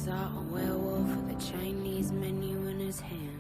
saw a werewolf with a Chinese menu in his hand.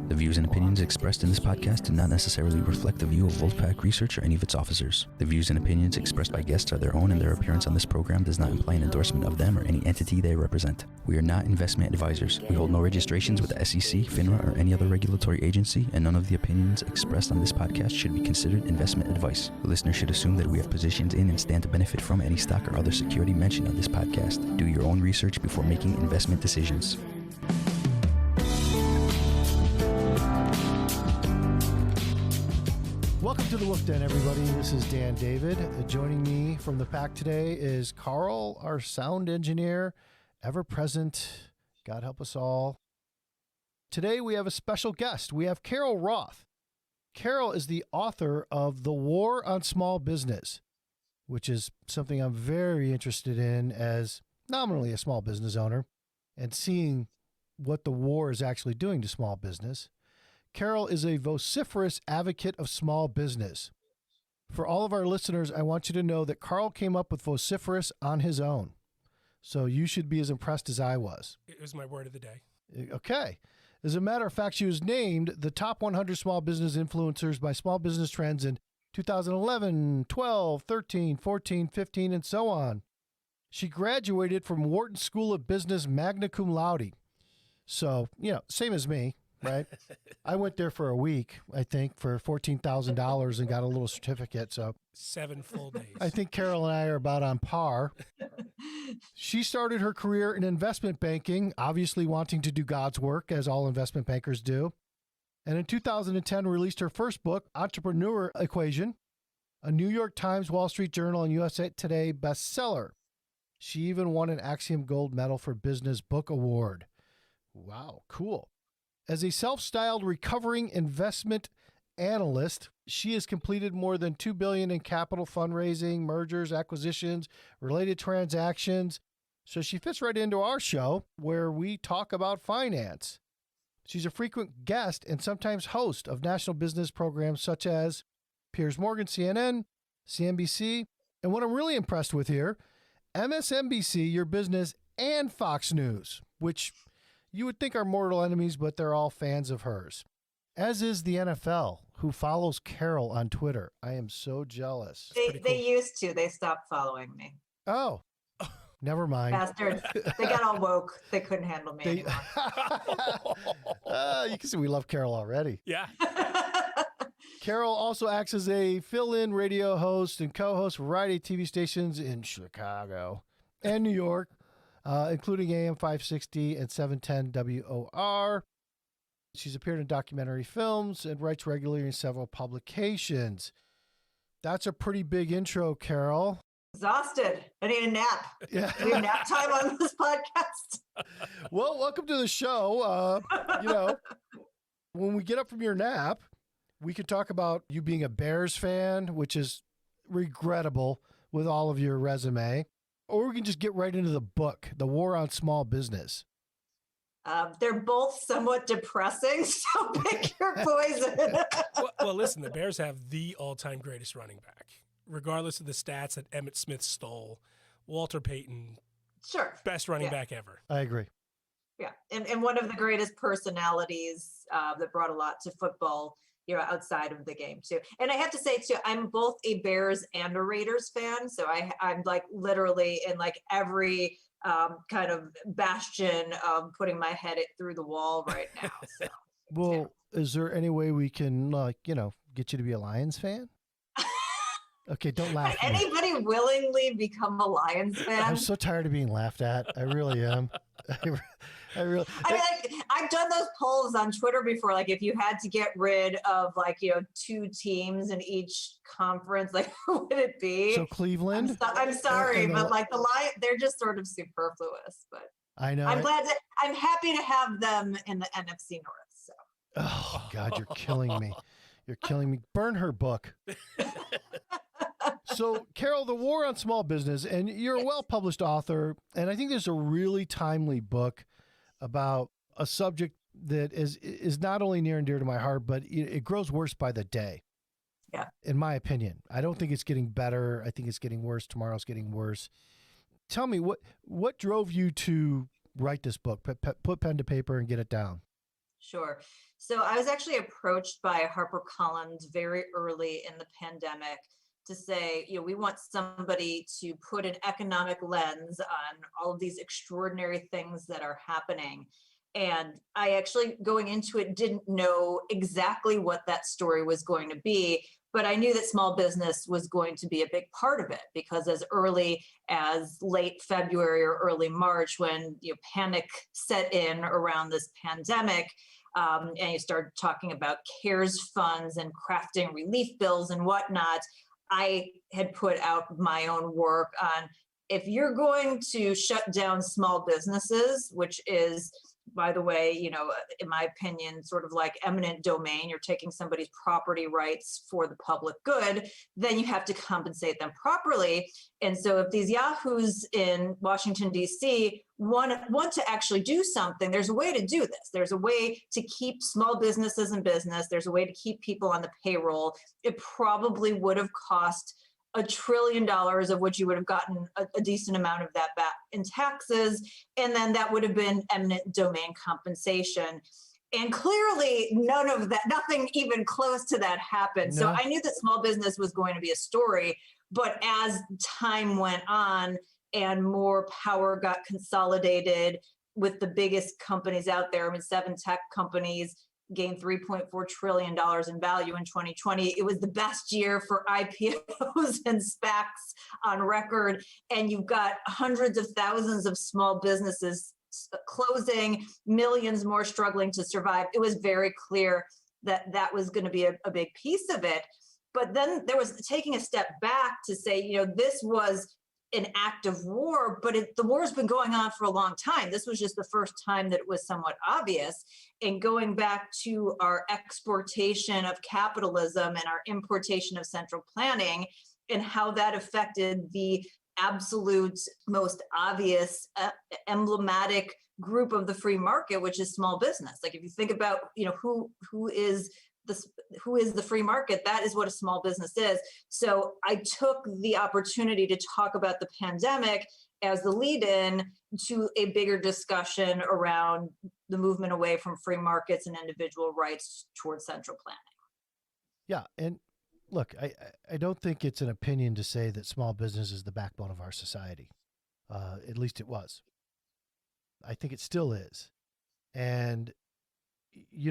The views and opinions expressed in this podcast do not necessarily reflect the view of Wolfpack Research or any of its officers. The views and opinions expressed by guests are their own, and their appearance on this program does not imply an endorsement of them or any entity they represent. We are not investment advisors. We hold no registrations with the SEC, FINRA, or any other regulatory agency, and none of the opinions expressed on this podcast should be considered investment advice. The listener should assume that we have positions in and stand to benefit from any stock or other security mentioned on this podcast. Do your own research before making investment decisions. Welcome to the Wolf Den, everybody. This is Dan David. Joining me from the pack today is Carl, our sound engineer, ever present. God help us all. Today we have a special guest. We have Carol Roth. Carol is the author of The War on Small Business, which is something I'm very interested in as nominally a small business owner and seeing what the war is actually doing to small business. Carol is a vociferous advocate of small business. For all of our listeners, I want you to know that Carl came up with vociferous on his own. So you should be as impressed as I was. It was my word of the day. Okay. As a matter of fact, she was named the top 100 small business influencers by Small Business Trends in 2011, 12, 13, 14, 15, and so on. She graduated from Wharton School of Business magna cum laude. So, same as me. Right. I went there for a week, I think, for $14,000 and got a little certificate. So 7 full days. I think Carol and I are about on par. She started her career in investment banking, obviously wanting to do God's work, as all investment bankers do. And in 2010, released her first book, Entrepreneur Equation, a New York Times, Wall Street Journal, and USA Today bestseller. She even won an Axiom Gold Medal for Business Book Award. Wow, cool. As a self-styled recovering investment analyst, she has completed more than $2 billion in capital fundraising, mergers, acquisitions, related transactions. So she fits right into our show where we talk about finance. She's a frequent guest and sometimes host of national business programs such as Piers Morgan, CNN, CNBC, and what I'm really impressed with here, MSNBC, Your Business, and Fox News, which you would think are mortal enemies, but they're all fans of hers. As is the NFL, who follows Carol on Twitter. I am so jealous. They used to. They stopped following me. Oh, never mind. Bastards. They got all woke. They couldn't handle me anymore. You can see we love Carol already. Yeah. Carol also acts as a fill-in radio host and co-host variety TV stations in Chicago and New York, including AM 560 and 710 WOR. She's appeared in documentary films and writes regularly in several publications. That's a pretty big intro, Carol. Exhausted. I need a nap. Yeah. We have nap time on this podcast. Well, welcome to the show. When we get up from your nap, we could talk about you being a Bears fan, which is regrettable with all of your resume. Or we can just get right into the book, The War on Small Business. They're both somewhat depressing, so pick your poison. Well, listen, the Bears have the all-time greatest running back, regardless of the stats that Emmitt Smith stole. Walter Payton, Sure. best running back ever. I agree. Yeah, and one of the greatest personalities that brought a lot to football, outside of the game too. And I have to say too, I'm both a Bears and a Raiders fan. So I'm like literally in like every kind of bastion of putting my head through the wall right now. So, well, is there any way we can get you to be a Lions fan? Okay, don't laugh. Can anybody willingly become a Lions fan? I'm so tired of being laughed at. I really am. I mean, I've done those polls on Twitter before. Like, if you had to get rid of 2 teams in each conference, who would it be? So Cleveland. I'm sorry, but the Lions, they're just sort of superfluous. But I know. I'm happy to have them in the NFC North. So. Oh God, you're killing me. You're killing me. Burn her book. So, Carol, The War on Small Business, and you're a well-published author, and I think there's a really timely book about a subject that is not only near and dear to my heart, but it grows worse by the day. Yeah. In my opinion. I don't think it's getting better. I think it's getting worse. Tomorrow's getting worse. tell me what drove you to write this book, put pen to paper and get it down? Sure. So I was actually approached by HarperCollins very early in the pandemic to say, we want somebody to put an economic lens on all of these extraordinary things that are happening. And I actually, going into it, didn't know exactly what that story was going to be, but I knew that small business was going to be a big part of it, because as early as late February or early March, when panic set in around this pandemic, and you started talking about CARES funds and crafting relief bills and whatnot, I had put out my own work on, if you're going to shut down small businesses, which is, by the way, in my opinion, sort of like eminent domain, you're taking somebody's property rights for the public good, then you have to compensate them properly. And so if these yahoos in Washington, D.C. want to actually do something, there's a way to do this. There's a way to keep small businesses in business. There's a way to keep people on the payroll. It probably would have cost $1 trillion, of which you would have gotten a decent amount of that back in taxes. And then that would have been eminent domain compensation. And clearly none of that, nothing even close to that happened. No. So I knew that small business was going to be a story, but as time went on and more power got consolidated with the biggest companies out there, 7 tech companies gained $3.4 trillion in value in 2020. It was the best year for IPOs and SPACs on record. And you've got hundreds of thousands of small businesses closing, millions more struggling to survive. It was very clear that that was going to be a big piece of it. But then there was taking a step back to say, this was an act of war, but the war has been going on for a long time. This was just the first time that it was somewhat obvious. And going back to our exportation of capitalism and our importation of central planning and how that affected the absolute most obvious emblematic group of the free market, which is small business. Like if you think about, who is the free market, that is what a small business is. So I took the opportunity to talk about the pandemic as the lead-in to a bigger discussion around the movement away from free markets and individual rights towards central planning. Yeah. And look, I don't think it's an opinion to say that small business is the backbone of our society. At least it was. I think it still is. And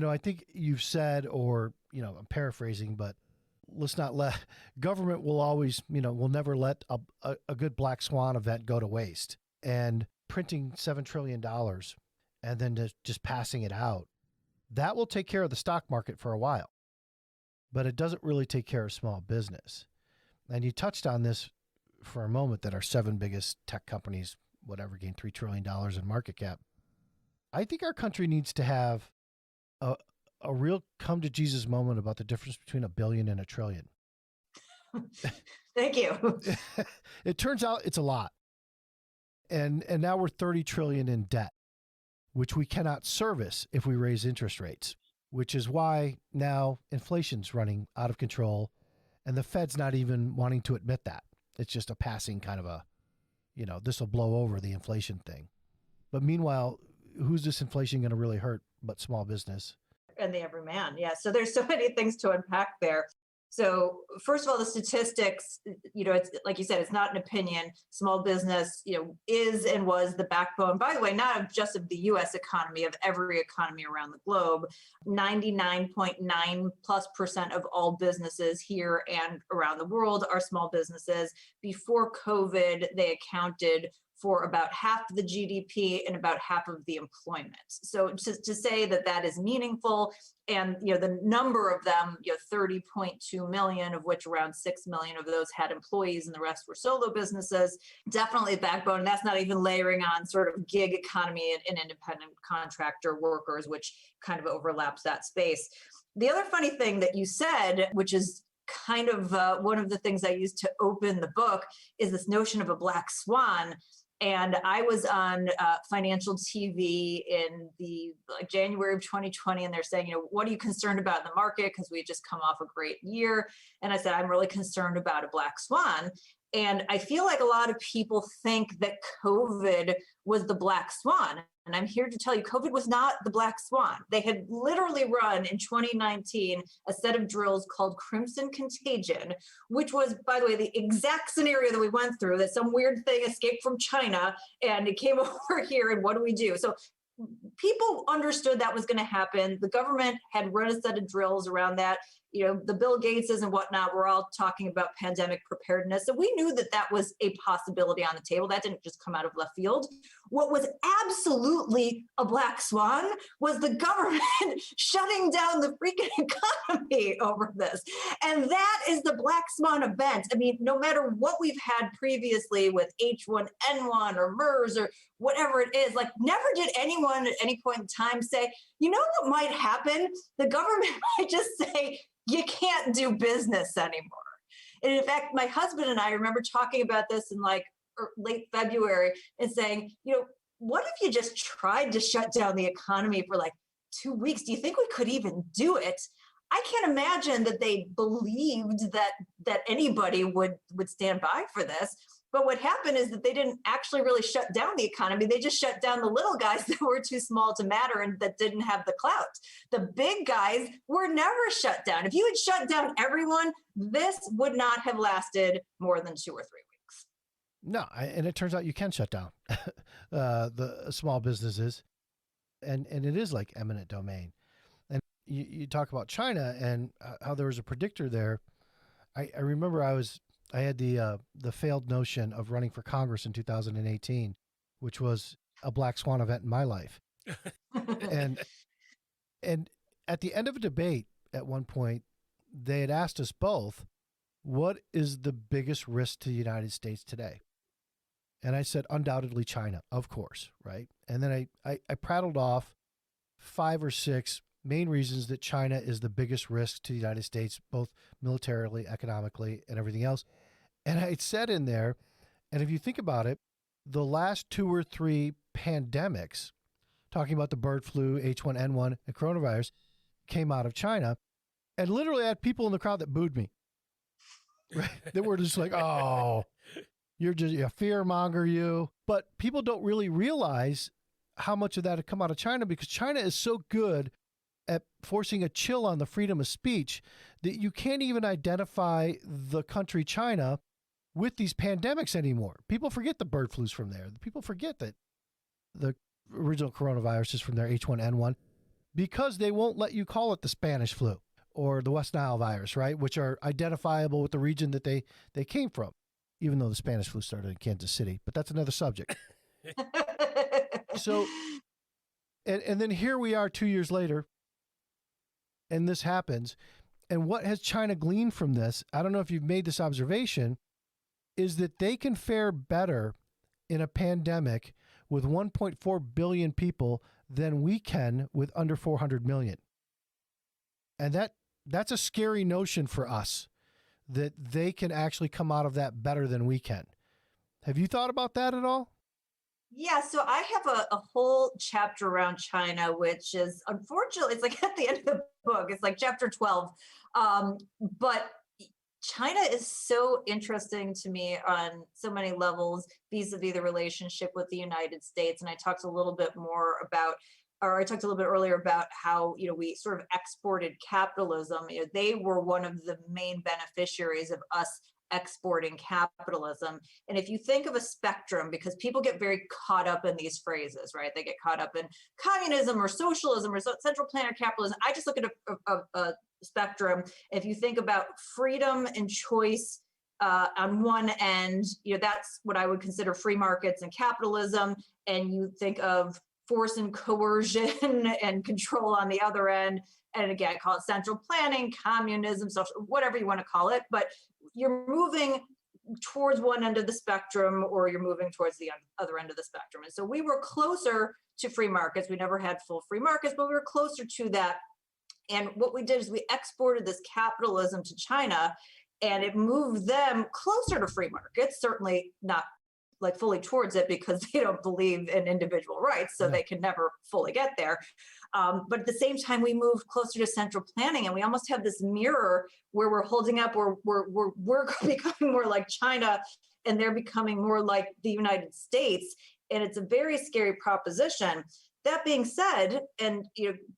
I think you've said, or, I'm paraphrasing, but let's not government will always, will never let a good black swan event go to waste. And printing $7 trillion and then just passing it out, that will take care of the stock market for a while, but it doesn't really take care of small business. And you touched on this for a moment, that our 7 biggest tech companies, whatever, gained $3 trillion in market cap. I think our country needs to have a real come to Jesus moment about the difference between $1 billion and $1 trillion. Thank you. It turns out it's a lot. And now we're 30 trillion in debt, which we cannot service if we raise interest rates, which is why now inflation's running out of control and the Fed's not even wanting to admit that. It's just a passing kind of this will blow over the inflation thing. But meanwhile, who's this inflation going to really hurt but small business? And the everyman. Yeah. So there's so many things to unpack there. So first of all, the statistics, it's like you said, it's not an opinion. Small business, is and was the backbone, by the way, not just of the US economy, of every economy around the globe. 99.9+% of all businesses here and around the world are small businesses. Before COVID, they accounted for about half the GDP and about half of the employment. So to say that is meaningful, and the number of them, 30.2 million, of which around 6 million of those had employees and the rest were solo businesses, definitely the backbone. And that's not even layering on sort of gig economy and independent contractor workers, which kind of overlaps that space. The other funny thing that you said, which is kind of one of the things I used to open the book, is this notion of a black swan. And I was on financial TV in the January of 2020, and they're saying, what are you concerned about in the market? Because we had just come off a great year. And I said, I'm really concerned about a black swan. And I feel like a lot of people think that COVID was the black swan. And I'm here to tell you, COVID was not the black swan. They had literally run in 2019 a set of drills called Crimson Contagion, which was, by the way, the exact scenario that we went through, that some weird thing escaped from China and it came over here, and what do we do? So people understood that was going to happen. The government had run a set of drills around that. You know, the Bill Gateses and whatnot were all talking about pandemic preparedness. So we knew that that was a possibility on the table. That didn't just come out of left field. What was absolutely a black swan was the government shutting down the freaking economy over this. And that is the black swan event. I mean, no matter what we've had previously with H1N1 or MERS or whatever it is, like never did anyone at any point in time say, you know what might happen? The government might just say, you can't do business anymore. And in fact, my husband and I remember talking about this in like late February and saying, you know, what if you just tried to shut down the economy for like 2 weeks? Do you think we could even do it? I can't imagine that they believed that anybody would stand by for this. But what happened is that they didn't actually really shut down the economy. They just shut down the little guys that were too small to matter and that didn't have the clout. The big guys were never shut down. If you had shut down everyone, this would not have lasted more than 2 or 3 weeks. No, and it turns out you can shut down the small businesses, and it is like eminent domain. And you talk about China and how there was a predictor there. I remember I had the failed notion of running for Congress in 2018, which was a black swan event in my life. and at the end of a debate at one point, they had asked us both, what is the biggest risk to the United States today? And I said, undoubtedly China, of course, right? And then I prattled off 5 or 6 main reasons that China is the biggest risk to the United States, both militarily, economically, and everything else. And I said in there, and if you think about it, the last 2 or 3 pandemics, talking about the bird flu, H1N1, and coronavirus, came out of China. And literally I had people in the crowd that booed me. Right? They were just like, oh, you're just a fear monger, you. But people don't really realize how much of that had come out of China, because China is so good at forcing a chill on the freedom of speech that you can't even identify the country China with these pandemics anymore. People forget the bird flus from there. People forget that the original coronavirus is from their H1N1 because they won't let you call it the Spanish flu or the West Nile virus, right? Which are identifiable with the region that they came from, even though the Spanish flu started in Kansas City, but that's another subject. So, and then here we are 2 years later, and this happens. And what has China gleaned from this? I don't know if you've made this observation, is that they can fare better in a pandemic with 1.4 billion people than we can with under 400 million. And that's a scary notion for us, that they can actually come out of that better than we can. Have you thought about that at all? Yeah, so I have a whole chapter around China, which is unfortunately, it's like at the end of the book, it's like chapter 12. But China is so interesting to me on so many levels vis-a-vis the relationship with the United States. And I talked a little bit earlier about how, we sort of exported capitalism. They were one of the main beneficiaries of us exporting capitalism. And if you think of a spectrum, because people get very caught up in these phrases, right? They get caught up in communism or socialism or central planner capitalism. I just look at a spectrum. If you think about freedom and choice on one end, that's what I would consider free markets and capitalism. And you think of force and coercion and control on the other end. And again, I call it central planning, communism, social, whatever you want to call it. But you're moving towards one end of the spectrum, or you're moving towards the other end of the spectrum. And so we were closer to free markets. We never had full free markets, but we were closer to that. And what we did is we exported this capitalism to China, and it moved them closer to free markets, certainly not like fully towards it because they don't believe in individual rights, so they can never fully get there. But at the same time, we move closer to central planning, and we almost have this mirror where we're holding up, we're becoming more like China, and they're becoming more like the United States, and it's a very scary proposition. That being said, and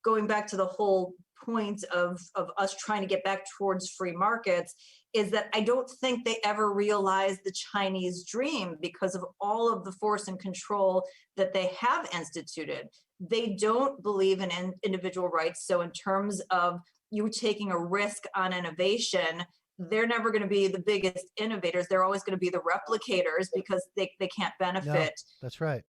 going back to the whole point of us trying to get back towards free markets, is that I don't think they ever realized the Chinese dream because of all of the force and control that they have instituted. They don't believe in individual rights. So in terms of you taking a risk on innovation, they're never going to be the biggest innovators. They're always going to be the replicators because they can't benefit that's right.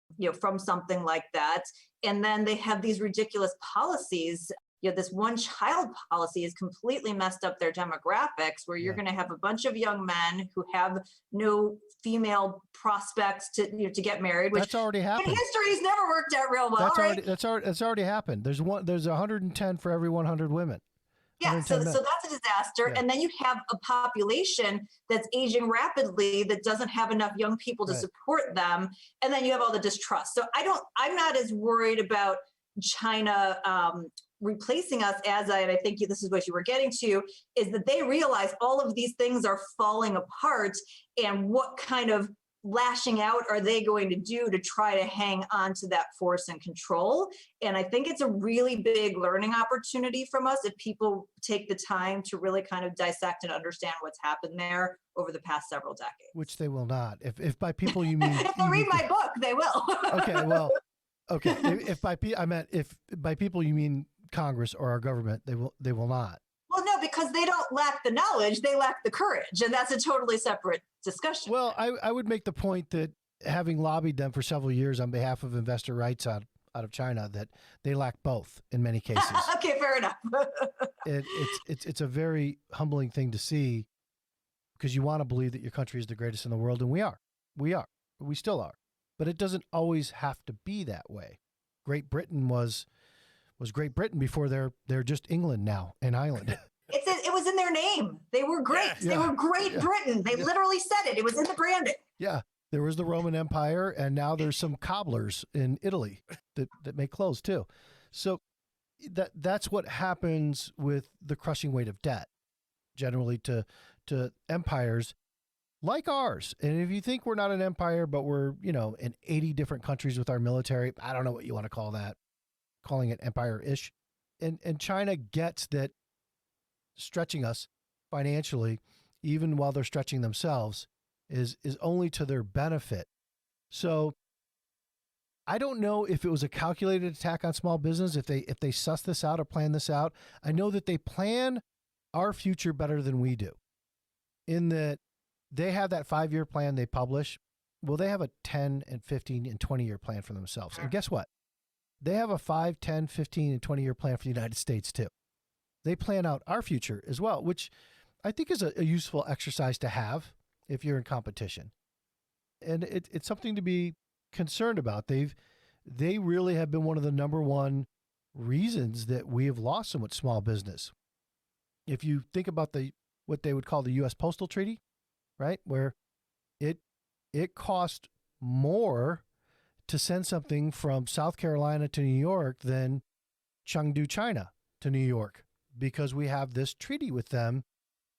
From something like that. And then they have these ridiculous policies. This one child policy has completely messed up their demographics, where you're going to have a bunch of young men who have no female prospects to get married. Which that's already happened. In history has never worked out real well. That's already happened. There's 110 for every 100 women. Yeah, so that's a disaster. Yeah. And then you have a population that's aging rapidly that doesn't have enough young people to support them. And then you have all the distrust. So I'm not as worried about China replacing us as I think this is what you were getting to, is that they realize all of these things are falling apart, and what kind of lashing out are they going to do to try to hang on to that force and control? And I think it's a really big learning opportunity from us if people take the time to really kind of dissect and understand what's happened there over the past several decades. Which they will not. If by people you mean if they read my book, they will. Okay. If by people you mean Congress or our government, they will not. Well, no, because they don't lack the knowledge, they lack the courage, and that's a totally separate discussion. Well, I would make the point that having lobbied them for several years on behalf of investor rights out of China, that they lack both in many cases. Okay, fair enough. It's a very humbling thing to see, because you want to believe that your country is the greatest in the world, and we still are, but it doesn't always have to be that way. Great Britain was Great Britain before they're just England now, and Ireland. It was in their name. They were great. Yeah. They were Great Britain. They literally said it. It was in the branding. Yeah. There was the Roman Empire, and now there's some cobblers in Italy that make clothes too. So that's what happens with the crushing weight of debt, generally to empires like ours. And if you think we're not an empire, but we're, in 80 different countries with our military, I don't know what you want to call that, calling it empire-ish. And China gets that stretching us financially, even while they're stretching themselves, is only to their benefit. So I don't know if it was a calculated attack on small business, if they suss this out or plan this out. I know that they plan our future better than we do, in that they have that 5-year plan they publish. Well, they have a 10 and 15 and 20-year plan for themselves. And guess what? They have a 5, 10, 15, and 20-year plan for the United States too. They plan out our future as well, which I think is a useful exercise to have if you're in competition. And it's something to be concerned about. They really have been one of the number one reasons that we have lost so much small business. If you think about what they would call the U.S. Postal Treaty, right, where it cost more to send something from South Carolina to New York than Chengdu, China to New York, because we have this treaty with them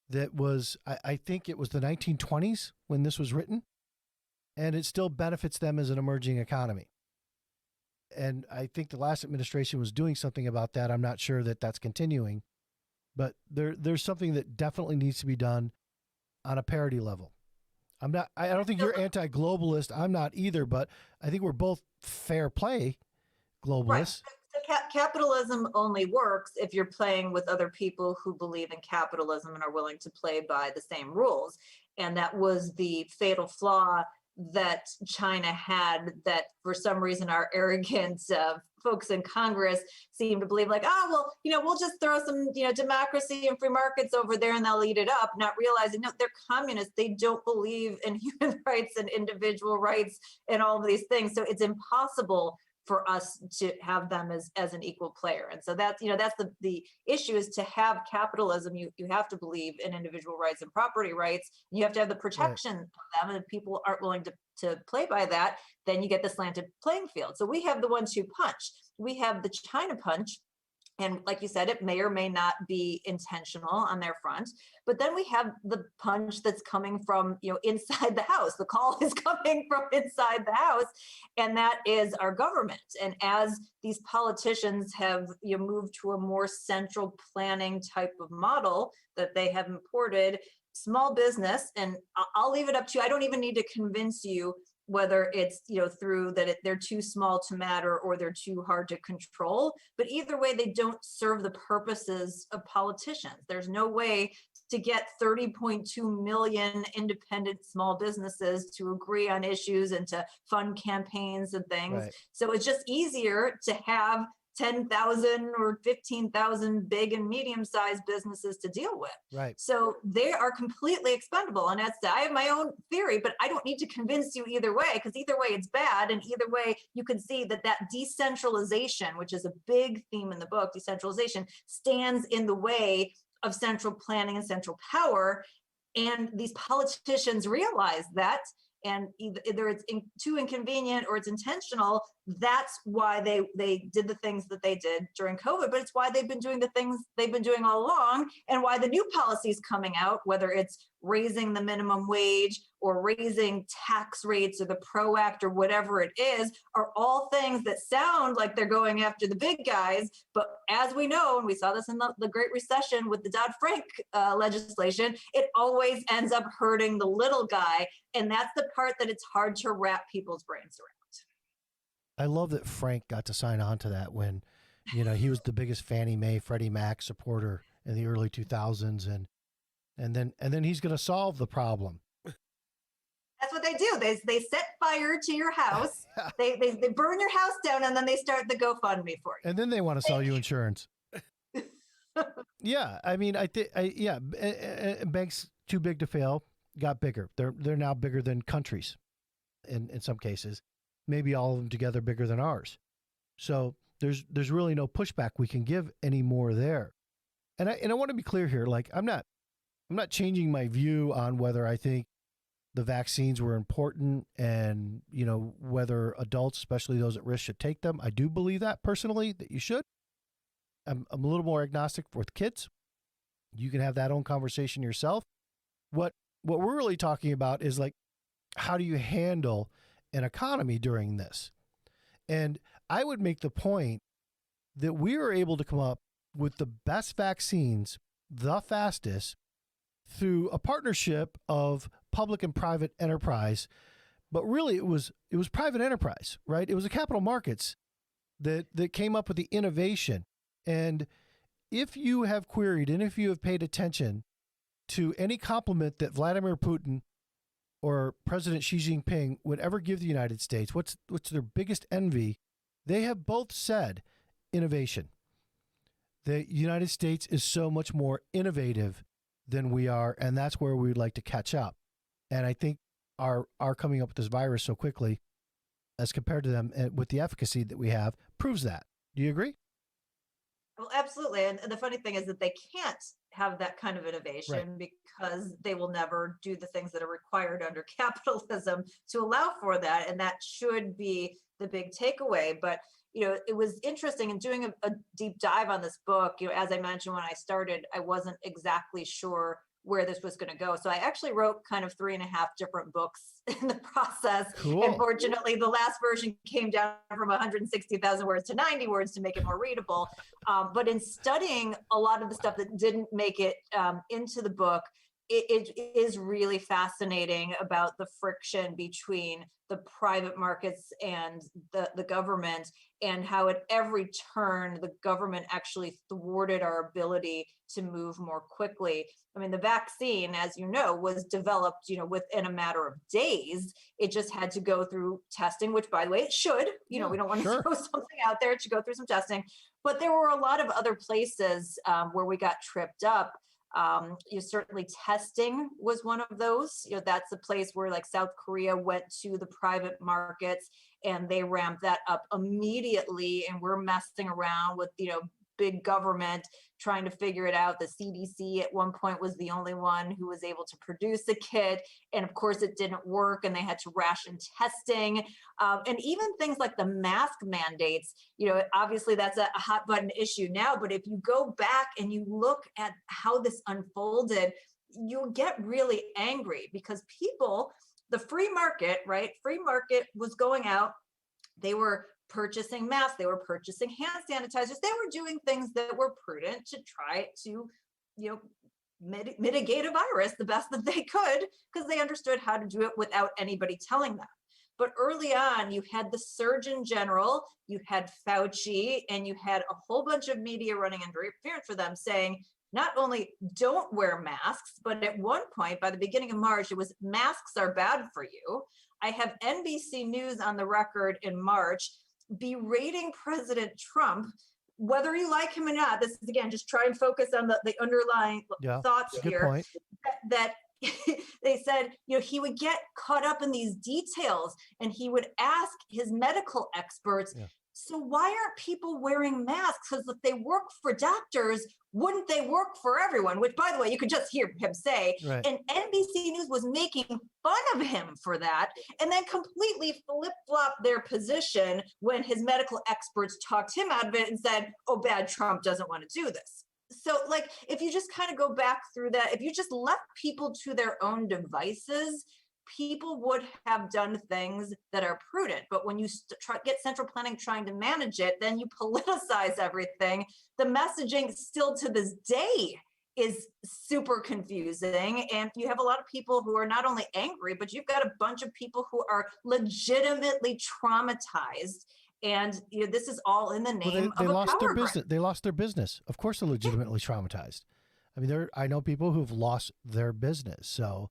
that was, I think it was the 1920s when this was written, and it still benefits them as an emerging economy. And I think the last administration was doing something about that. I'm not sure that that's continuing, but there's something that definitely needs to be done on a parity level. I don't think you're anti-globalist. I'm not either, but I think we're both fair play globalists. Right. Capitalism only works if you're playing with other people who believe in capitalism and are willing to play by the same rules. And that was the fatal flaw that China had, that for some reason our arrogant folks in Congress seem to believe, like, we'll just throw some, democracy and free markets over there and they'll eat it up, not realizing, no, they're communists. They don't believe in human rights and individual rights and all of these things. So it's impossible for us to have them as an equal player. And so that's the issue, is to have capitalism, you have to believe in individual rights and property rights. You have to have the protection of them, and people aren't willing to play by that, then you get the slanted playing field. So we have the 1-2 punch. We have the China punch. And like you said, it may or may not be intentional on their front. But then we have the punch that's coming from, inside the house. The call is coming from inside the house, and that is our government. And as these politicians have moved to a more central planning type of model that they have imported, small business, and I'll leave it up to you. I don't even need to convince you whether it's through that they're too small to matter or they're too hard to control. But either way, they don't serve the purposes of politicians. There's no way to get 30.2 million independent small businesses to agree on issues and to fund campaigns and things. Right. So it's just easier to have 10,000 or 15,000 big and medium-sized businesses to deal with. Right. So they are completely expendable. And I have my own theory, but I don't need to convince you either way, because either way it's bad. And either way, you can see that decentralization, which is a big theme in the book, decentralization, stands in the way of central planning and central power. And these politicians realize that. And either it's too inconvenient or it's intentional. That's why they did the things that they did during COVID, but it's why they've been doing the things they've been doing all along, and why the new policies coming out, whether it's raising the minimum wage or raising tax rates or the PRO Act or whatever it is, are all things that sound like they're going after the big guys. But as we know, and we saw this in the Great Recession with the Dodd-Frank legislation, it always ends up hurting the little guy. And that's the part that it's hard to wrap people's brains around. I love that Frank got to sign on to that when, he was the biggest Fannie Mae, Freddie Mac supporter in the early 2000s. And then he's going to solve the problem. That's what they do. They set fire to your house. They burn your house down, and then they start the GoFundMe for you. And then they want to sell you insurance. Yeah, I mean, banks too big to fail got bigger. They're now bigger than countries, in some cases. Maybe all of them together bigger than ours. So there's really no pushback we can give anymore there. And I want to be clear here. Like, I'm not changing my view on whether I think the vaccines were important and, whether adults, especially those at risk, should take them. I do believe that personally, that you should. I'm a little more agnostic with kids. You can have that own conversation yourself. What we're really talking about is, like, how do you handle an economy during this? And I would make the point that we were able to come up with the best vaccines the fastest through a partnership of public and private enterprise. But really it was private enterprise, right? It was the capital markets that came up with the innovation. And if you have queried and if you have paid attention to any compliment that Vladimir Putin or President Xi Jinping would ever give the United States, what's their biggest envy? They have both said innovation. The United States is so much more innovative than we are, and that's where we'd like to catch up. And I think our coming up with this virus so quickly, as compared to them, with the efficacy that we have, proves that. Do you agree? Well, absolutely. And the funny thing is that they can't have that kind of innovation, right, because they will never do the things that are required under capitalism to allow for that. And that should be the big takeaway. But, it was interesting in doing a deep dive on this book. As I mentioned, when I started, I wasn't exactly sure where this was going to go. So I actually wrote kind of 3.5 different books in the process. Cool. And fortunately, the last version came down from 160,000 words to 90 words to make it more readable. But in studying a lot of the stuff that didn't make it into the book, it is really fascinating about the friction between the private markets and the government, and how at every turn the government actually thwarted our ability to move more quickly. I mean, the vaccine, as you know, was developed, within a matter of days. It just had to go through testing, which, by the way, it should. We don't want to throw something out there. It should go through some testing. But there were a lot of other places where we got tripped up. Certainly testing was one of those. That's a place where, like, South Korea went to the private markets and they ramped that up immediately, and we're messing around with big government trying to figure it out. The CDC at one point was the only one who was able to produce a kit. And of course it didn't work and they had to ration testing. And even things like the mask mandates, obviously that's a hot button issue now, but if you go back and you look at how this unfolded, you'll get really angry because people, the free market, right? Free market was going out. They were purchasing masks, they were purchasing hand sanitizers, they were doing things that were prudent to try to, mitigate a virus the best that they could because they understood how to do it without anybody telling them. But early on, you had the Surgeon General, you had Fauci, and you had a whole bunch of media running interference for them saying, not only don't wear masks, but at one point, by the beginning of March, it was masks are bad for you. I have NBC News on the record in March berating President Trump, whether you like him or not. This is, again, just try and focus on the underlying thoughts here. Point. That they said, he would get caught up in these details and he would ask his medical experts, so why aren't people wearing masks? Because if they work for doctors, wouldn't they work for everyone? Which, by the way, you could just hear him say. Right. And NBC News was making fun of him for that and then completely flip-flopped their position when his medical experts talked him out of it and said, oh, bad, Trump doesn't want to do this. So, if you just kind of go back through that, if you just left people to their own devices, people would have done things that are prudent. But when you get central planning trying to manage it, then you politicize everything. The messaging still to this day is super confusing. And you have a lot of people who are not only angry, but you've got a bunch of people who are legitimately traumatized. And this is all in the name they of lost a power their business. grab. They lost their business. Of course, they're legitimately traumatized. I mean, I know people who've lost their business. So,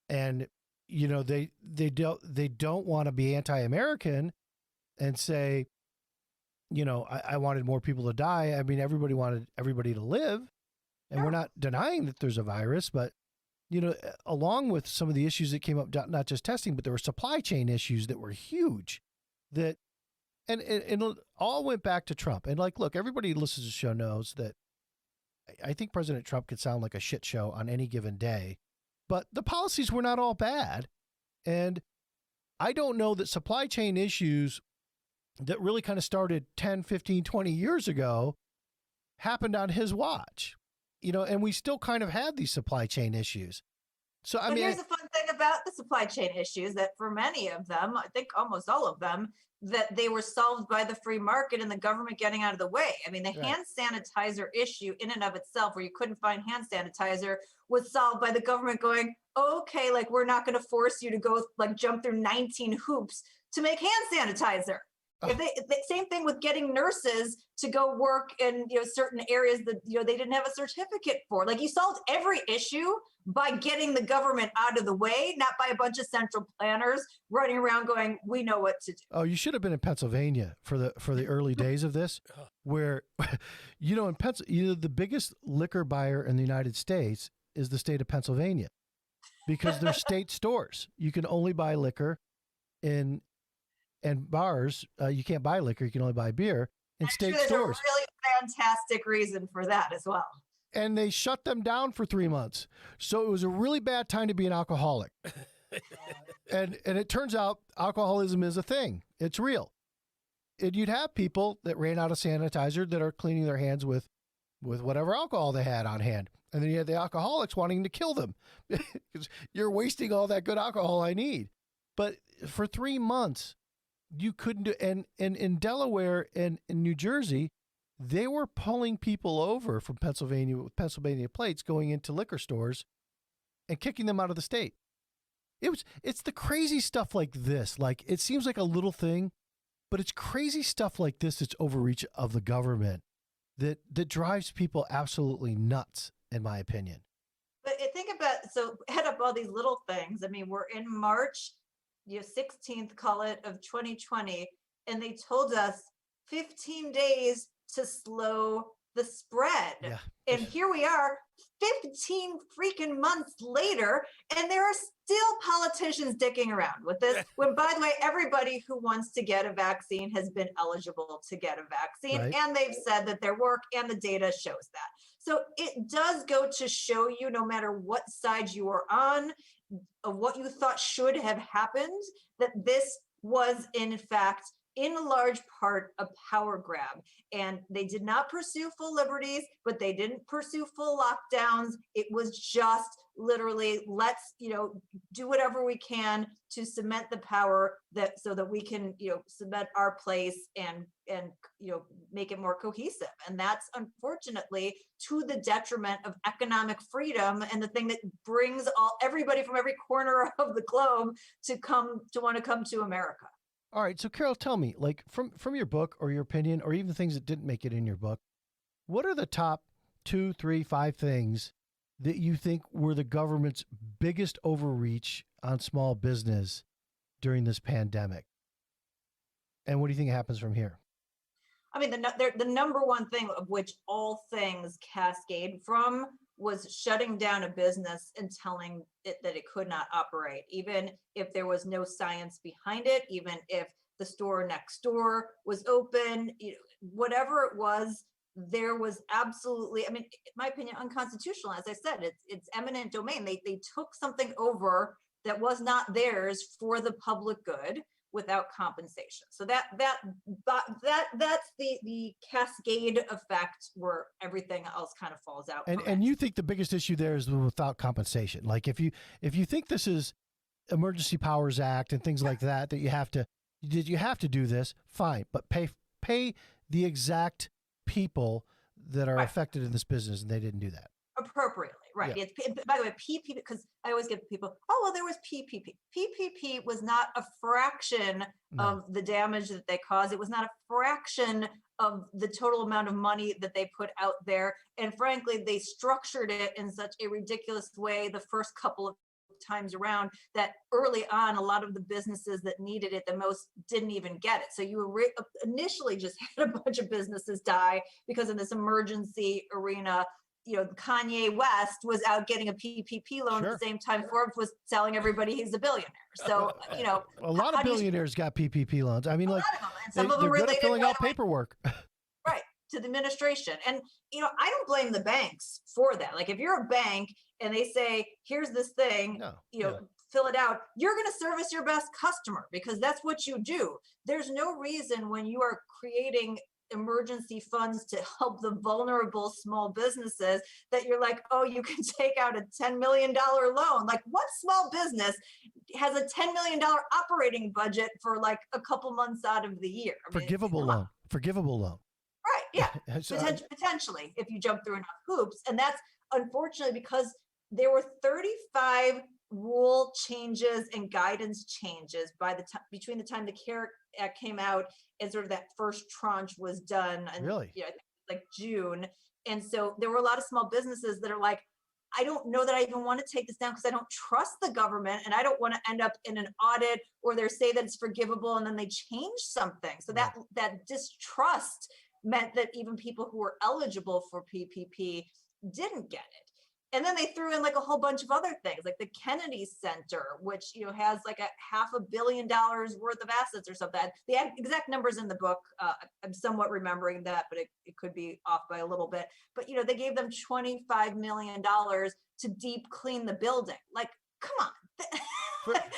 and they don't want to be anti-American and say, I wanted more people to die. I mean, everybody wanted everybody to live, and we're not denying that there's a virus, but along with some of the issues that came up, not just testing, but there were supply chain issues that were huge. That and it all went back to Trump. And look, everybody who listens to the show knows that I think President Trump could sound like a shit show on any given day, but the policies were not all bad. And I don't know that supply chain issues that really kind of started 10, 15, 20 years ago happened on his watch, and we still kind of had these supply chain issues. So, I mean, here's the fun thing about the supply chain issues that for many of them, I think almost all of them, that they were solved by the free market and the government getting out of the way. I mean, the hand sanitizer issue in and of itself, where you couldn't find hand sanitizer, was solved by the government going, okay, we're not going to force you to go jump through 19 hoops to make hand sanitizer. Same thing with getting nurses to go work in certain areas that they didn't have a certificate for. You solved every issue by getting the government out of the way, not by a bunch of central planners running around going, we know what to do. Oh, you should have been in Pennsylvania for the early days of this, where in Pennsylvania, the biggest liquor buyer in the United States is the state of Pennsylvania, because they're state stores. You can only buy liquor in. And bars, you can't buy liquor. You can only buy beer in state stores. There's a really fantastic reason for that as well. And they shut them down for 3 months. So it was a really bad time to be an alcoholic. And it turns out alcoholism is a thing. It's real. And you'd have people that ran out of sanitizer that are cleaning their hands with whatever alcohol they had on hand. And then you had the alcoholics wanting to kill them because you're wasting all that good alcohol I need. But for 3 months, you couldn't do, and in Delaware and in New Jersey, they were pulling people over from Pennsylvania with Pennsylvania plates going into liquor stores and kicking them out of the state. It's the crazy stuff like this. It seems like a little thing, but it's crazy stuff like this. It's overreach of the government that drives people absolutely nuts, in my opinion. But think about, so head up all these little things. I mean, we're in March, 16th, call it, of 2020, and they told us 15 days to slow the spread. Yeah. And here we are 15 freaking months later, and there are still politicians dicking around with this. When, by the way, everybody who wants to get a vaccine has been eligible to get a vaccine, Right. and they've said that their work and the data shows that. So it does go to show you, no matter what side you are on, of what you thought should have happened, that this was, in fact, in a large part, a power grab. And they did not pursue full liberties, but they didn't pursue full lockdowns. It was just literally, let's, do whatever we can to cement the power so that we can, cement our place and make it more cohesive. And that's unfortunately to the detriment of economic freedom and the thing that brings everybody from every corner of the globe to want to come to America. All right. So Carol, tell me, like from your book or your opinion, or even things that didn't make it in your book, what are the top 2, 3, 5 things that you think were the government's biggest overreach on small business during this pandemic? And what do you think happens from here? I mean, the number one thing of which all things cascade from was shutting down a business and telling it that it could not operate, even if there was no science behind it, even if the store next door was open, whatever it was, there was absolutely, in my opinion, unconstitutional. As I said, it's eminent domain. They took something over that was not theirs for the public good without compensation. So that's the cascade effect where everything else kind of falls out. And you think the biggest issue there is without compensation. Like if you think this is Emergency Powers Act and things like that you have to do this, fine, but pay the exact people that are affected in this business, and they didn't do that appropriately, right? Yeah. It's, by the way, PPP, because I always give people, oh well, there was PPP. PPP was not a fraction of the damage that they caused. It was not a fraction of the total amount of money that they put out there. And frankly, they structured it in such a ridiculous way the first couple of times around that early on, a lot of the businesses that needed it the most didn't even get it. So you initially just had a bunch of businesses die because in this emergency arena, Kanye West was out getting a PPP loan at the same time Forbes was telling everybody he's a billionaire. So, a lot of billionaires got PPP loans. I mean, like, some of them they're good related at filling out paperwork. Right, to the administration. And, I don't blame the banks for that. Like, if you're a bank and they say, here's this thing, fill it out, you're going to service your best customer because that's what you do. There's no reason when you are creating emergency funds to help the vulnerable small businesses that you're like, oh, you can take out a $10 million loan. Like, what small business has a $10 million operating budget for like a couple months out of the year? Forgivable loan. Right, yeah, potentially, if you jump through enough hoops. And that's unfortunately because there were 35 rule changes and guidance changes between the time the CARE Act came out and sort of that first tranche was done. And, really? Like June. And so there were a lot of small businesses that are like, I don't know that I even want to take this down because I don't trust the government and I don't want to end up in an audit or they say that it's forgivable and then they change something. So that distrust meant that even people who were eligible for PPP didn't get it. And then they threw in like a whole bunch of other things, like the Kennedy Center, which has like a $500 million worth of assets or something. The exact numbers in the book, I'm somewhat remembering that, but it could be off by a little bit. But they gave them $25 million to deep clean the building. Like, come on.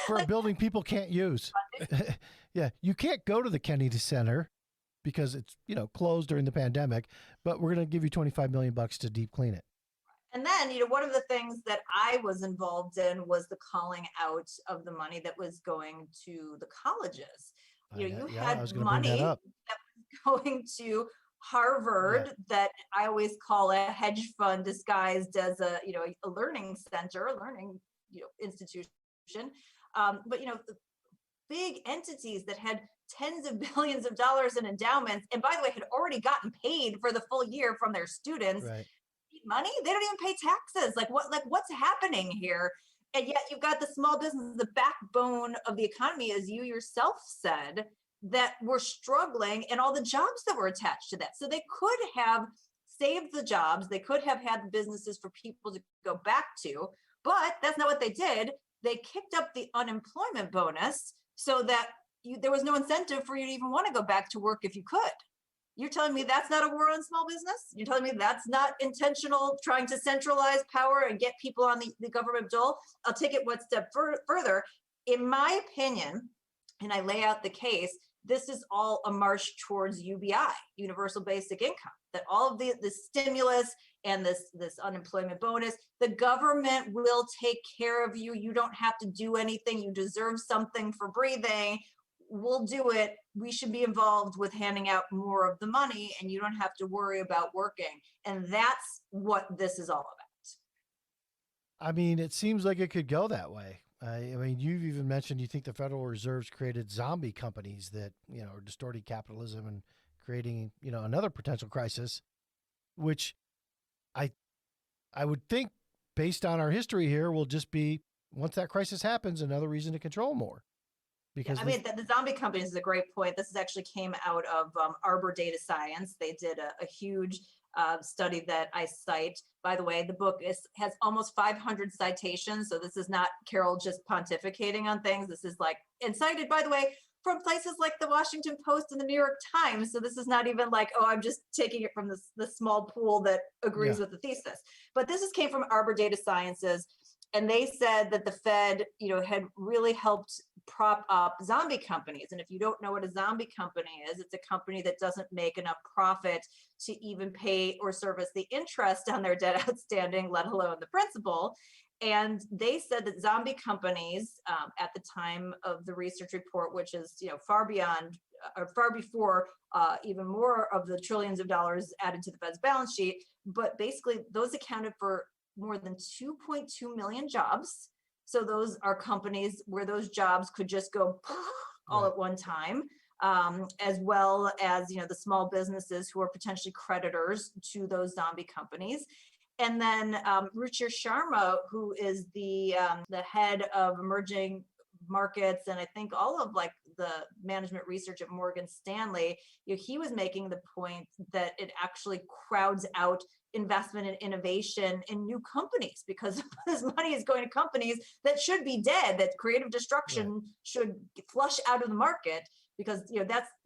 for a building people can't use. Yeah, you can't go to the Kennedy Center because it's closed during the pandemic. But we're going to give you $25 million to deep clean it. And then, one of the things that I was involved in was the calling out of the money that was going to the colleges. You had money that was going to Harvard that I always call a hedge fund disguised as a learning center, a learning institution. But the big entities that had tens of billions of dollars in endowments, and by the way, had already gotten paid for the full year from their students. Right. Money, they don't even pay taxes. What's happening here? And yet you've got the small business, the backbone of the economy, as you yourself said, that were struggling and all the jobs that were attached to that. So they could have saved the jobs. They could have had the businesses for people to go back to, but that's not what they did. They kicked up the unemployment bonus so that there was no incentive for you to even want to go back to work if you could. You're telling me that's not a war on small business? You're telling me that's not intentional, trying to centralize power and get people on the government dole? I'll take it one step further. In my opinion, and I lay out the case, this is all a march towards UBI, universal basic income, that all of the stimulus and this unemployment bonus, the government will take care of you. You don't have to do anything. You deserve something for breathing. We'll do it. We should be involved with handing out more of the money, and you don't have to worry about working. And that's what this is all about. I mean, it seems like it could go that way. I mean, you've even mentioned you think the Federal Reserve's created zombie companies that, are distorting capitalism and creating, another potential crisis, which I would think, based on our history here, will just be, once that crisis happens, another reason to control more. Because the zombie companies is a great point. This actually came out of Arbor Data Science. They did a huge study that I cite. By the way, the book has almost 500 citations. So this is not Carol just pontificating on things. This is and cited, by the way, from places like the Washington Post and the New York Times. So this is not even I'm just taking it from the small pool that agrees with the thesis. But this came from Arbor Data Sciences. And they said that the Fed, had really helped prop up zombie companies. And if you don't know what a zombie company is, it's a company that doesn't make enough profit to even pay or service the interest on their debt outstanding, let alone the principal. And they said that zombie companies at the time of the research report, which is far beyond or far before even more of the trillions of dollars added to the Fed's balance sheet, but basically those accounted for more than 2.2 million jobs. So those are companies where those jobs could just go all at one time, as well as the small businesses who are potentially creditors to those zombie companies. And then Ruchir Sharma, who is the head of emerging markets and I think all of the management research at Morgan Stanley, he was making the point that it actually crowds out investment and innovation in new companies because this money is going to companies that should be dead, that creative destruction should flush out of the market, because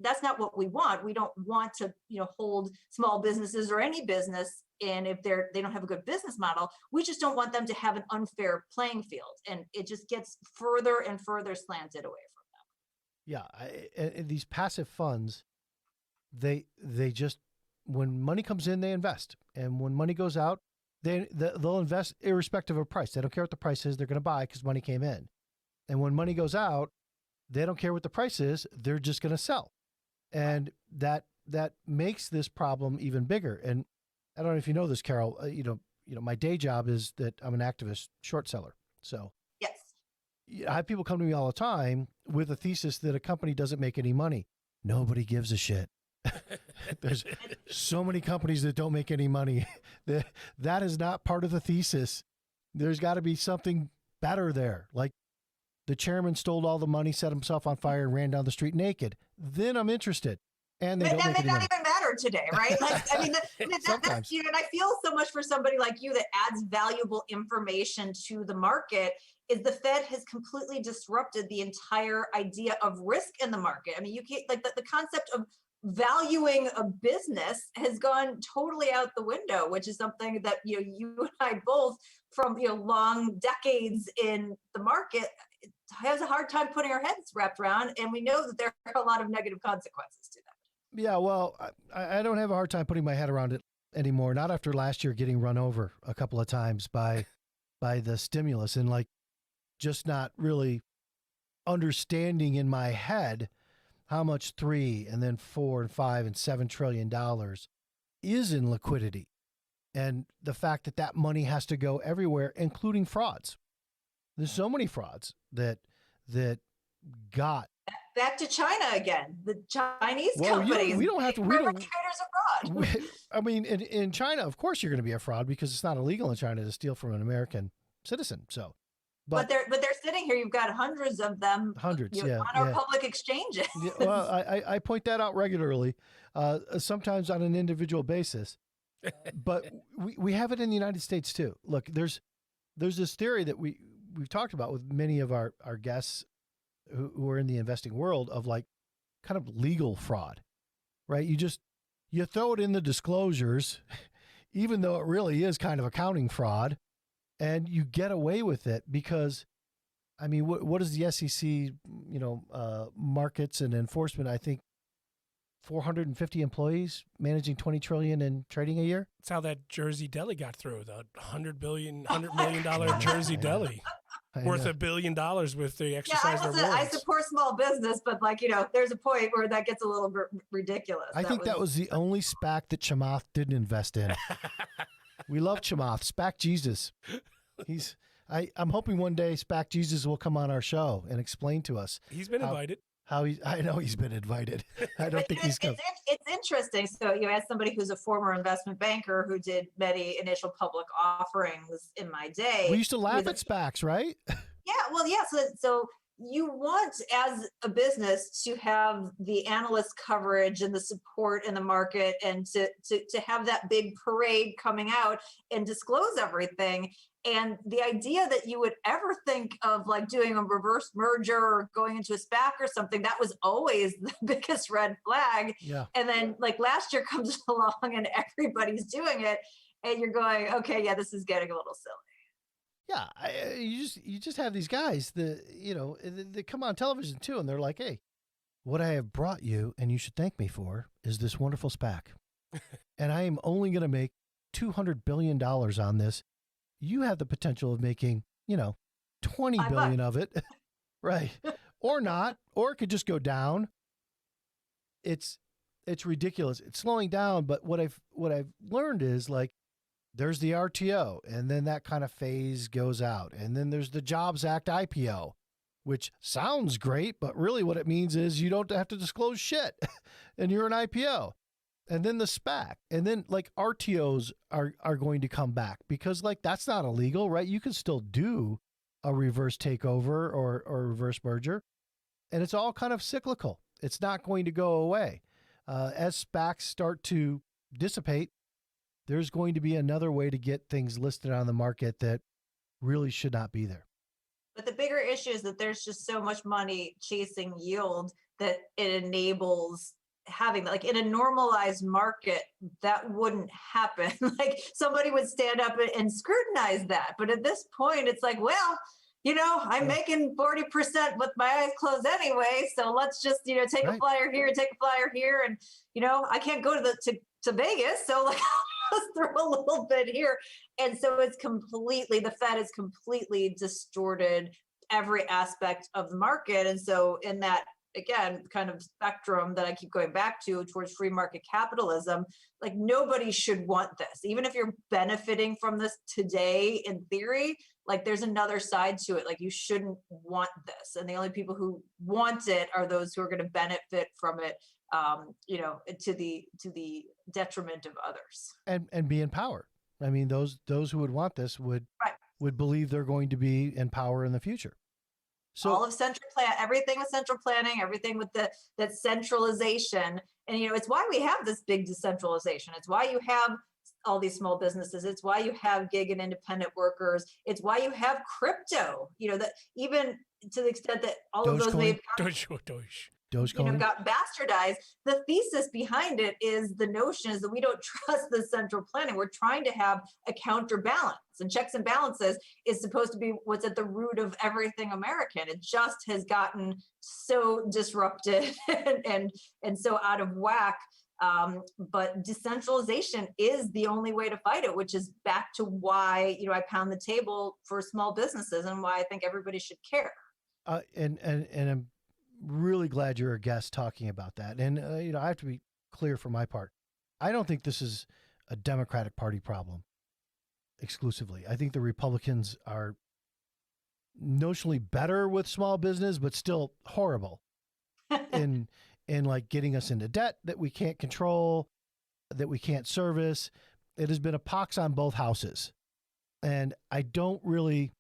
that's not what we want. We don't want to hold small businesses or any business in if they don't have a good business model. We just don't want them to have an unfair playing field, and it just gets further and further slanted away from them. Yeah, and these passive funds, they just, when money comes in, they invest, and when money goes out, they'll invest irrespective of price. They don't care what the price is; they're going to buy because money came in. And when money goes out, they don't care what the price is; they're just going to sell, and that makes this problem even bigger. And I don't know if you know this, Carol. My day job is that I'm an activist short seller. So yes, I have people come to me all the time with a thesis that a company doesn't make any money. Nobody gives a shit. There's so many companies that don't make any money. That is not part of the thesis. There's got to be something better there. Like the chairman stole all the money, set himself on fire, and ran down the street naked. Then I'm interested. And they don't make any money. Even matter today, right? That's, and I feel so much for somebody like you that adds valuable information to the market. Is the Fed has completely disrupted the entire idea of risk in the market. I mean, you can't the concept of valuing a business has gone totally out the window, which is something that you and I both, from long decades in the market, has a hard time putting our heads wrapped around, and we know that there are a lot of negative consequences to that. Yeah, well, I don't have a hard time putting my head around it anymore. Not after last year getting run over a couple of times by the stimulus, and just not really understanding in my head how much $3 and then $4 and $5 and $7 trillion is in liquidity, and the fact that money has to go everywhere, including frauds. There's so many frauds that got. Back to China again. The Chinese companies. We don't have to. We don't. Of fraud. I mean, in China, of course, you're going to be a fraud because it's not illegal in China to steal from an American citizen. So, but they're sitting here. You've got hundreds of them. Hundreds, on our public exchanges. Yeah, well, I point that out regularly, sometimes on an individual basis. But we have it in the United States too. Look, there's this theory that we've talked about with many of our guests who are in the investing world of like kind of legal fraud, right? You throw it in the disclosures, even though it really is kind of accounting fraud, and you get away with it because, I mean, what is the SEC, markets and enforcement, I think 450 employees managing 20 trillion in trading a year. That's how that Jersey Deli got through, the $100 million Jersey Deli. Worth $1 billion with the exercise rewards. I support small business, but there's a point where that gets a little bit ridiculous. I think that was the only SPAC that Chamath didn't invest in. We love Chamath. SPAC Jesus. I'm hoping one day SPAC Jesus will come on our show and explain to us. He's been invited. I know he's been invited. I don't think he's come. It's interesting. So, as somebody who's a former investment banker who did many initial public offerings in my day. We used to laugh at SPACs, right? Yeah. Well, yeah. So you want, as a business, to have the analyst coverage and the support in the market and to have that big parade coming out and disclose everything. And the idea that you would ever think of like doing a reverse merger or going into a SPAC or something, that was always the biggest red flag. Yeah. And then like last year comes along and everybody's doing it. And you're going, okay, yeah, this is getting a little silly. Yeah, you just have these guys that, they come on television too, and they're like, hey, what I have brought you, and you should thank me for, is this wonderful SPAC. And I am only going to make $200 billion on this. You have the potential of making, 20 billion of it. Right. Or not, or it could just go down. It's ridiculous. It's slowing down, but what I've learned is like, there's the RTO, and then that kind of phase goes out. And then there's the Jobs Act IPO, which sounds great, but really what it means is you don't have to disclose shit and you're an IPO. And then the SPAC, and then like RTOs are going to come back because like that's not illegal, right? You can still do a reverse takeover or reverse merger, and it's all kind of cyclical. It's not going to go away. As SPACs start to dissipate, there's going to be another way to get things listed on the market that really should not be there. But the bigger issue is that there's just so much money chasing yield that it enables having, like in a normalized market, that wouldn't happen. Like somebody would stand up and scrutinize that. But at this point, it's like, well, I'm making 40% with my eyes closed anyway. So let's just, take a flyer here, take a flyer here. And, I can't go to Vegas. So like, let's throw a little bit here. And so the Fed has completely distorted every aspect of the market. And so in that, again, kind of spectrum that I keep going back to towards free market capitalism, like nobody should want this. Even if you're benefiting from this today in theory, like there's another side to it. Like you shouldn't want this. And the only people who want it are those who are going to benefit from it, to the detriment of others. And be in power. I mean, those who would want this would believe they're going to be in power in the future. So all of everything with central planning, everything with that centralization. And, it's why we have this big decentralization. It's why you have all these small businesses. It's why you have gig and independent workers. It's why you have crypto, that even to the extent that all of those may have got bastardized. The thesis behind it is the notion is that we don't trust the central planning. We're trying to have a counterbalance, and checks and balances is supposed to be what's at the root of everything American. It just has gotten so disrupted and so out of whack. But decentralization is the only way to fight it, which is back to why, I pound the table for small businesses and why I think everybody should care. And I'm really glad you're a guest talking about that. And, I have to be clear for my part. I don't think this is a Democratic Party problem exclusively. I think the Republicans are notionally better with small business, but still horrible in like getting us into debt that we can't control, that we can't service. It has been a pox on both houses. And I don't really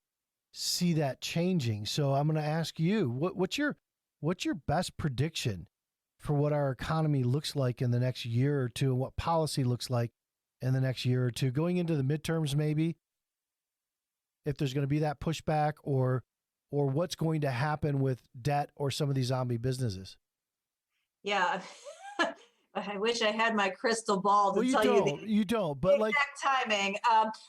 see that changing. So I'm going to ask you, what's your best prediction for what our economy looks like in the next year or two and what policy looks like in the next year or two, going into the midterms, maybe, if there's going to be that pushback, or what's going to happen with debt or some of these zombie businesses. Yeah. I wish I had my crystal ball to tell you don't, but exact timing.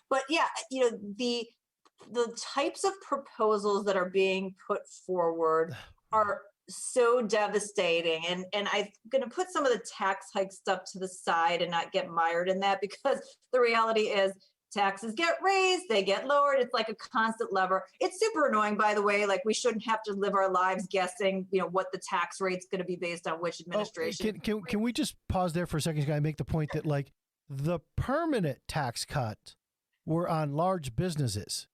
But yeah, the types of proposals that are being put forward are so devastating. And I'm going to put some of the tax hike stuff to the side and not get mired in that, because the reality is taxes get raised, they get lowered. It's like a constant lever. It's super annoying, by the way. Like, we shouldn't have to live our lives guessing, what the tax rate's going to be based on which administration. Can we just pause there for a second? Can I make the point that, like, the permanent tax cut were on large businesses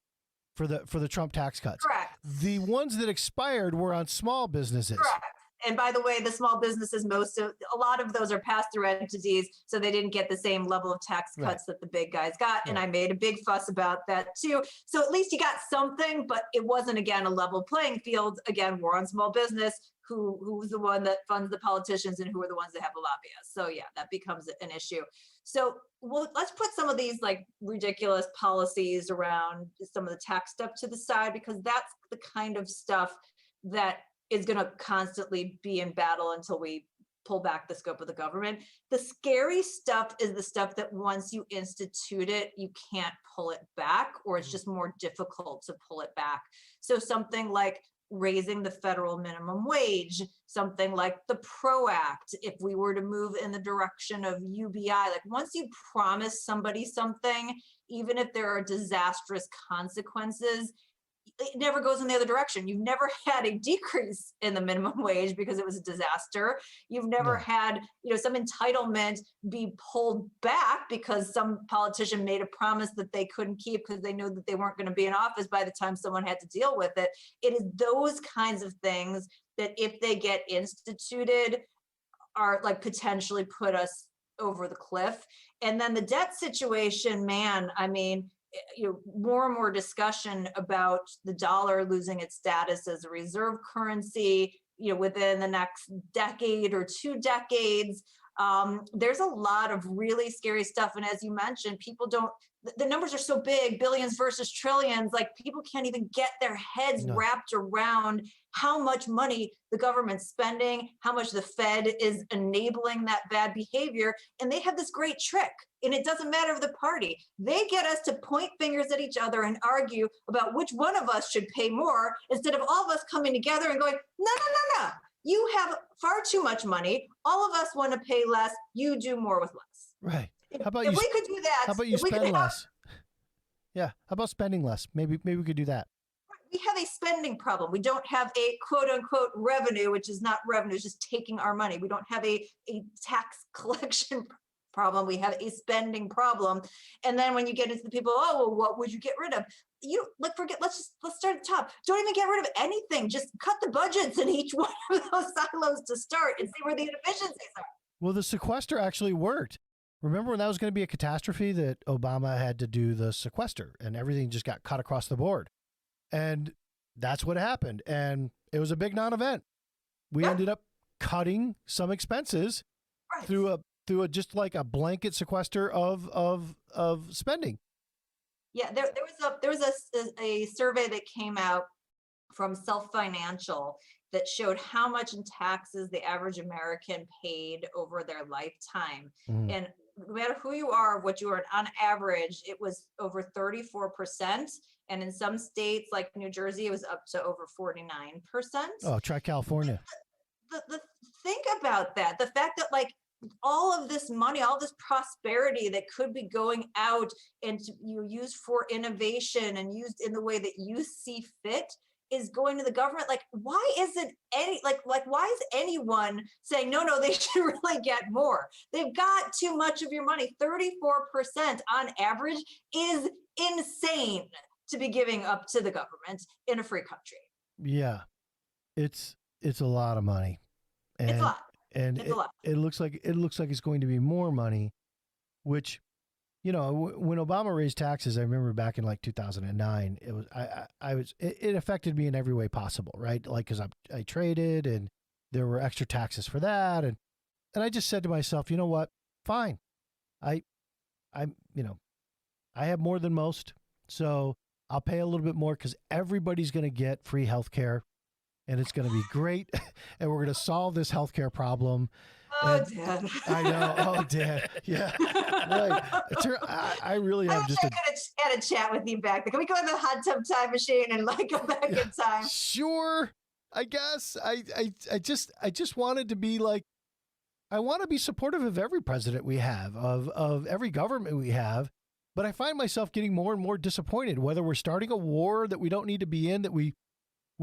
for the Trump tax cuts. Correct. The ones that expired were on small businesses. Correct. And by the way, the small businesses, a lot of those are pass-through entities, so they didn't get the same level of tax cuts that the big guys got. And I made a big fuss about that too. So at least you got something, but it wasn't, again, a level playing field. Again, war on small business. Who's the one that funds the politicians, and who are the ones that have the lobbyists? So yeah, that becomes an issue. So let's put some of these like ridiculous policies around some of the tax stuff to the side, because that's the kind of stuff that is going to constantly be in battle until we pull back the scope of the government. The scary stuff is the stuff that once you institute it, you can't pull it back, or it's just more difficult to pull it back. So something like raising the federal minimum wage, something like the PRO Act, if we were to move in the direction of UBI, like once you promise somebody something, even if there are disastrous consequences, it never goes in the other direction. You've never had a decrease in the minimum wage because it was a disaster. You've never had, some entitlement be pulled back because some politician made a promise that they couldn't keep because they knew that they weren't going to be in office by the time someone had to deal with it. It is those kinds of things that, if they get instituted, are like potentially put us over the cliff. And then the debt situation, man, I mean, more and more discussion about the dollar losing its status as a reserve currency, within the next decade or 2 decades. There's a lot of really scary stuff. And as you mentioned, the numbers are so big, billions versus trillions, like people can't even get their heads wrapped around how much money the government's spending, how much the Fed is enabling that bad behavior. And they have this great trick, and it doesn't matter the party. They get us to point fingers at each other and argue about which one of us should pay more, instead of all of us coming together and going, no. You have far too much money. All of us want to pay less. You do more with less. Right. If we could do that, how about you spend less? Yeah. How about spending less? Maybe we could do that. We have a spending problem. We don't have a quote unquote revenue, which is not revenue, it's just taking our money. We don't have a tax collection problem. We have a spending problem. And then when you get into the people, what would you get rid of? Let's start at the top. Don't even get rid of anything. Just cut the budgets in each one of those silos to start and see where the inefficiencies are. Well, the sequester actually worked. Remember when that was going to be a catastrophe, that Obama had to do the sequester and everything just got cut across the board? And that's what happened. And it was a big non-event. We ended up cutting some expenses through a just like a blanket sequester of spending. Yeah, there was a survey that came out from Self Financial that showed how much in taxes the average American paid over their lifetime. And no matter who you are, what you earn, on average, it was over 34%. And in some states like New Jersey, it was up to over 49%. Oh, try California. Think about that. The fact that like all of this money, all this prosperity that could be going out and used for innovation and used in the way that you see fit is going to the government. Like, why isn't why is anyone saying, no, they should really get more? They've got too much of your money. 34% on average is insane to be giving up to the government in a free country. Yeah, it's a lot of money. And, it's a lot. And it looks like it's going to be more money, which, when Obama raised taxes, I remember back in like 2009, it affected me in every way possible, right? Like, cause I traded and there were extra taxes for that. And I just said to myself, you know what? Fine. I I have more than most, so I'll pay a little bit more because everybody's going to get free healthcare, and it's going to be great, and we're going to solve this healthcare problem. Oh, And Dad. I know. Oh, Dad. Yeah. Right. I really have just I could have had a chat with you back. Can we go in the hot tub time machine and like go back in time? Sure. I guess I just wanted to be like, I want to be supportive of every president we have, of every government we have. But I find myself getting more and more disappointed, whether we're starting a war that we don't need to be in, that we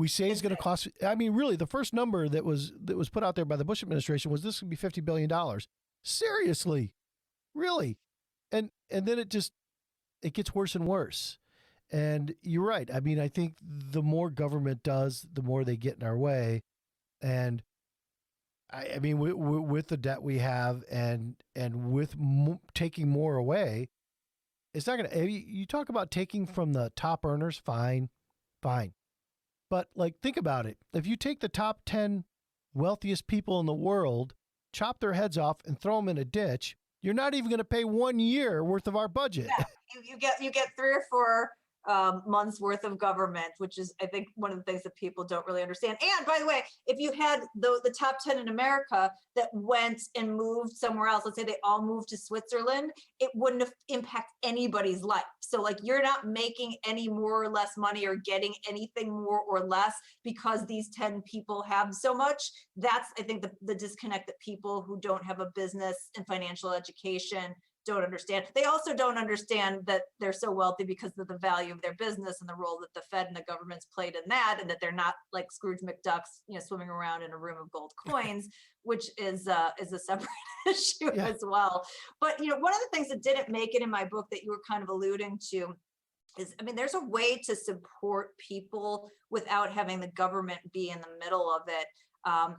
say is going to cost. I mean, really, the first number that was put out there by the Bush administration was this would be $50 billion. Seriously, really, and then it gets worse and worse. And you're right. I mean, I think the more government does, the more they get in our way. And I mean, with the debt we have, and with taking more away, it's not going to. You talk about taking from the top earners, fine. But like, think about it. If you take the top 10 wealthiest people in the world, chop their heads off and throw them in a ditch, you're not even going to pay 1 year worth of our budget. Yeah, you get 3 or 4 months worth of government, which is, I think, one of the things that people don't really understand. And by the way, if you had the top 10 in America that went and moved somewhere else, let's say they all moved to Switzerland, it wouldn't have impacted anybody's life. So like, you're not making any more or less money or getting anything more or less because these 10 people have so much. That's, I think, the disconnect that people who don't have a business and financial education don't understand. They also don't understand that they're so wealthy because of the value of their business and the role that the Fed and the government's played in that, and that they're not like Scrooge McDucks, swimming around in a room of gold coins, which is a separate issue as well. But one of the things that didn't make it in my book that you were kind of alluding to is, I mean, there's a way to support people without having the government be in the middle of it.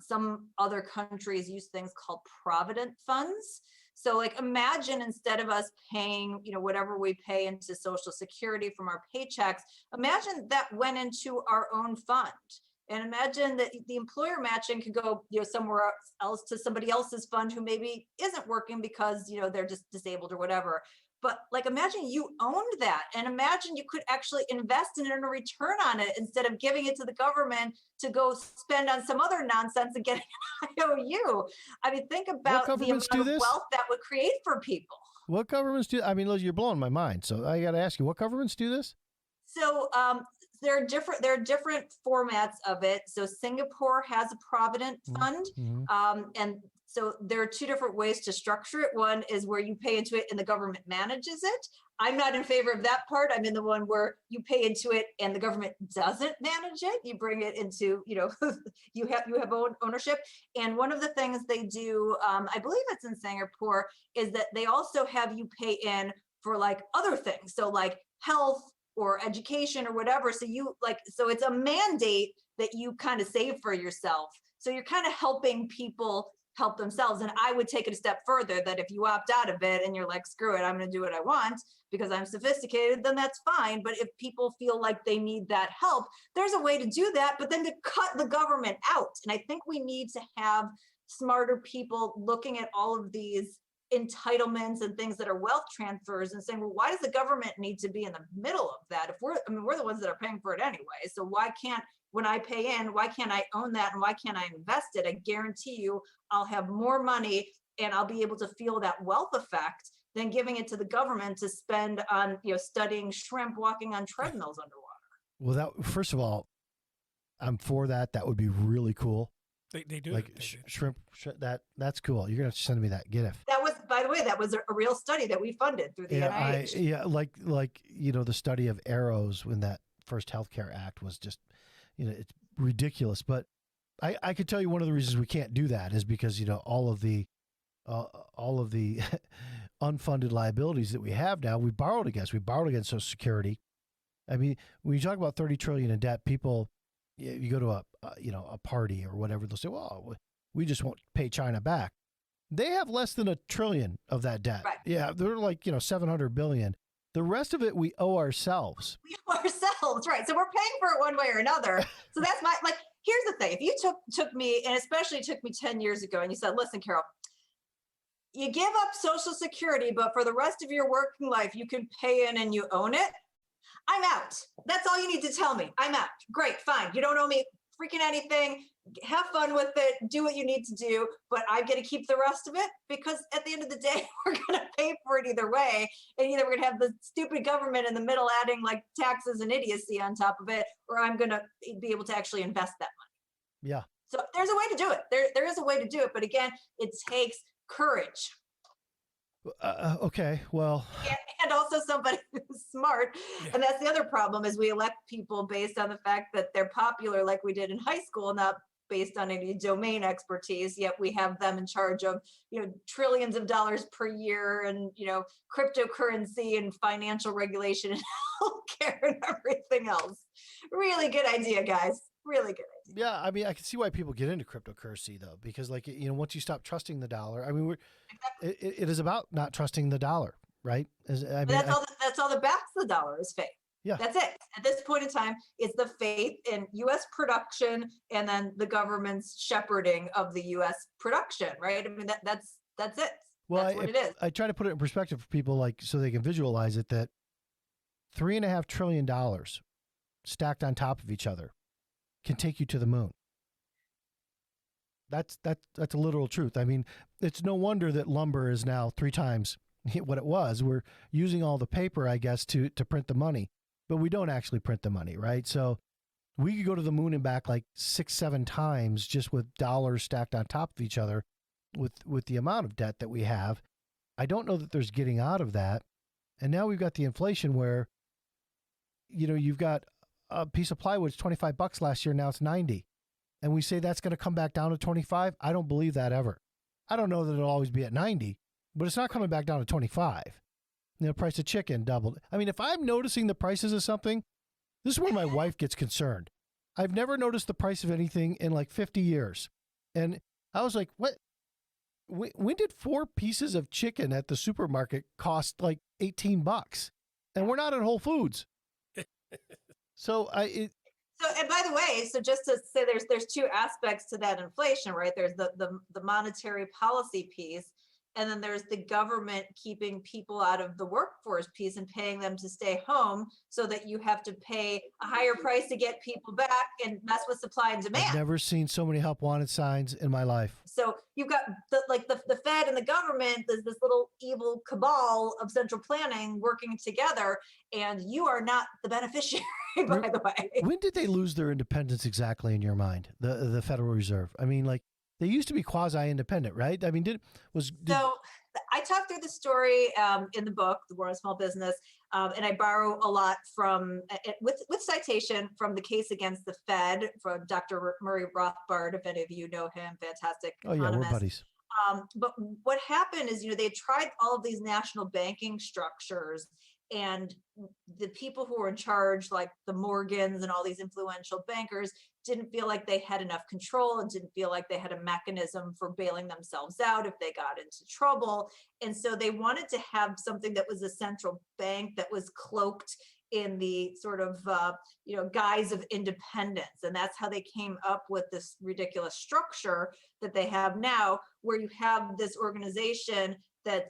Some other countries use things called Provident funds. So like, imagine instead of us paying, whatever we pay into Social Security from our paychecks, imagine that went into our own fund. And imagine that the employer matching could go, somewhere else to somebody else's fund who maybe isn't working because, they're just disabled or whatever. But like, imagine you owned that, and imagine you could actually invest in it and earn a return on it instead of giving it to the government to go spend on some other nonsense and getting an IOU. I mean, think about the amount of wealth that would create for people. What governments do? I mean, Liz, you're blowing my mind. So I got to ask you, what governments do this? So there are different formats of it. So Singapore has a Provident fund, and so there are 2 different ways to structure it. One is where you pay into it and the government manages it. I'm not in favor of that part. I'm in the one where you pay into it and the government doesn't manage it. You bring it into, you have ownership. And one of the things they do, I believe it's in Singapore, is that they also have you pay in for like other things. So like health or education or whatever. So so it's a mandate that you kind of save for yourself. So you're kind of helping people help themselves. And I would take it a step further, that if you opt out of it and you're like, screw it, I'm going to do what I want because I'm sophisticated, then that's fine. But if people feel like they need that help, there's a way to do that, but then to cut the government out. And I think we need to have smarter people looking at all of these entitlements and things that are wealth transfers and saying, well, why does the government need to be in the middle of that? If we're the ones that are paying for it anyway. So why can't, when I pay in, why can't I own that? And why can't I invest it? I guarantee you I'll have more money and I'll be able to feel that wealth effect than giving it to the government to spend on, studying shrimp, walking on treadmills underwater. Well, first of all, I'm for that. That would be really cool. They do like shrimp. That's cool. You're gonna have to send me that GIF. That was, by the way, that was a real study that we funded through the NIH. Like the study of arrows when that first healthcare act was just, it's ridiculous. But I could tell you one of the reasons we can't do that is because all of the unfunded liabilities that we have now, we borrowed against. We borrowed against Social Security. I mean, when you talk about $30 trillion in debt, people. You go to a party or whatever, they'll say, well, we just won't pay China back. They have less than $1 trillion of that debt. Right. Yeah, they're like, 700 billion. The rest of it we owe ourselves. We owe ourselves, right? So we're paying for it one way or another. So that's here's the thing. If you took me, and especially took me 10 years ago, and you said, listen, Carol, you give up Social Security, but for the rest of your working life, you can pay in and you own it. I'm out. That's all you need to tell me. I'm out. Great, fine. You don't owe me freaking anything. Have fun with it. Do what you need to do, but I get to keep the rest of it because at the end of the day, we're going to pay for it either way. And either we're going to have the stupid government in the middle adding like taxes and idiocy on top of it, or I'm going to be able to actually invest that money. Yeah. So there's a way to do it. There is a way to do it. But again, it takes courage. Okay, well. And also somebody who's smart. Yeah. And that's the other problem is we elect people based on the fact that they're popular like we did in high school, not based on any domain expertise, yet we have them in charge of, trillions of dollars per year and, cryptocurrency and financial regulation and healthcare and everything else. Really good idea, guys. Really good idea. Yeah, I mean, I can see why people get into cryptocurrency though, because once you stop trusting the dollar, I mean, it is about not trusting the dollar, right? That's all that backs the dollar is faith. Yeah, that's it. At this point in time, it's the faith in U.S. production and then the government's shepherding of the U.S. production, right? I mean, that's it. Well, that's what it is. I try to put it in perspective for people, so they can visualize it. That $3.5 trillion stacked on top of each other can take you to the moon. That's a literal truth. I mean, it's no wonder that lumber is now 3 times what it was. We're using all the paper, I guess, to print the money, but we don't actually print the money, right? So we could go to the moon and back like 6-7 times just with dollars stacked on top of each other with the amount of debt that we have. I don't know that there's getting out of that. And now we've got the inflation where, you've got a piece of plywood's $25 last year. Now it's $90. And we say that's going to come back down to 25. I don't believe that ever. I don't know that it'll always be at 90, but it's not coming back down to 25. The price of chicken doubled. I mean, if I'm noticing the prices of something, this is where my wife gets concerned. I've never noticed the price of anything in like 50 years. And I was like, what? When did 4 pieces of chicken at the supermarket cost like $18? And we're not at Whole Foods. So and by the way, so just to say there's 2 aspects to that inflation, right? There's the monetary policy piece, and then there's the government keeping people out of the workforce piece and paying them to stay home so that you have to pay a higher price to get people back and mess with supply and demand. I've never seen so many help wanted signs in my life. So you've got the Fed and the government, there's this little evil cabal of central planning working together, and you are not the beneficiary, by the way. When did they lose their independence exactly in your mind, the Federal Reserve? I mean, they used to be quasi-independent, right? I mean, So I talked through the story in the book, The War on Small Business, and I borrow a lot from, with citation from the case against the Fed from Dr. Murray Rothbard, if any of you know him, fantastic economist. Oh yeah, we're buddies. But what happened is, they tried all of these national banking structures, and the people who were in charge, like the Morgans and all these influential bankers, didn't feel like they had enough control and didn't feel like they had a mechanism for bailing themselves out if they got into trouble. And so they wanted to have something that was a central bank that was cloaked in the sort of, guise of independence. And that's how they came up with this ridiculous structure that they have now, where you have this organization that,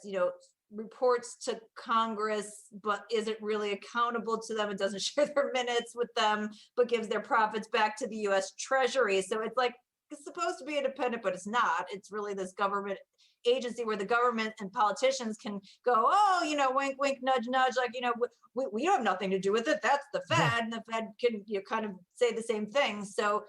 reports to Congress, but isn't really accountable to them. It doesn't share their minutes with them, but gives their profits back to the U.S. Treasury. So it's like, it's supposed to be independent, but it's not. It's really this government agency where the government and politicians can go, wink, wink, nudge, nudge, like, we have nothing to do with it. That's the Fed, and the Fed can kind of say the same thing. So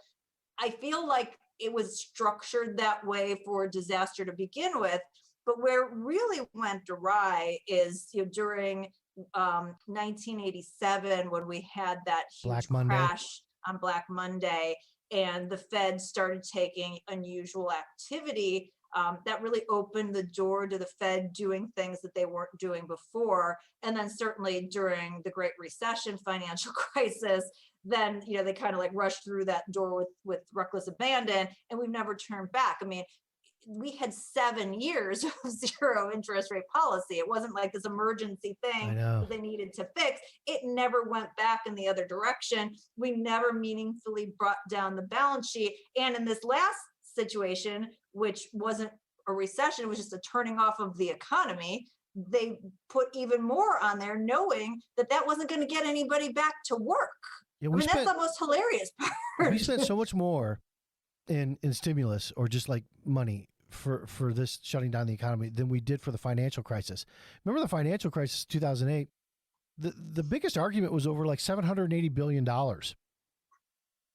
I feel like it was structured that way for disaster to begin with. But where it really went awry is during 1987, when we had that huge crash on Black Monday, and the Fed started taking unusual activity. That really opened the door to the Fed doing things that they weren't doing before. And then certainly during the Great Recession financial crisis, then they kind of like rushed through that door with reckless abandon, and we've never turned back. I mean, we had 7 years of 0 interest rate policy. It wasn't like this emergency thing that they needed to fix. It never went back in the other direction. We never meaningfully brought down the balance sheet. And in this last situation, which wasn't a recession, it was just a turning off of the economy, they put even more on there, knowing that that wasn't going to get anybody back to work. Yeah, I mean, that's the most hilarious part. We spent so much more in stimulus or just like money for this shutting down the economy than we did for the financial crisis. Remember the financial crisis, 2008? The biggest argument was over like $780 billion.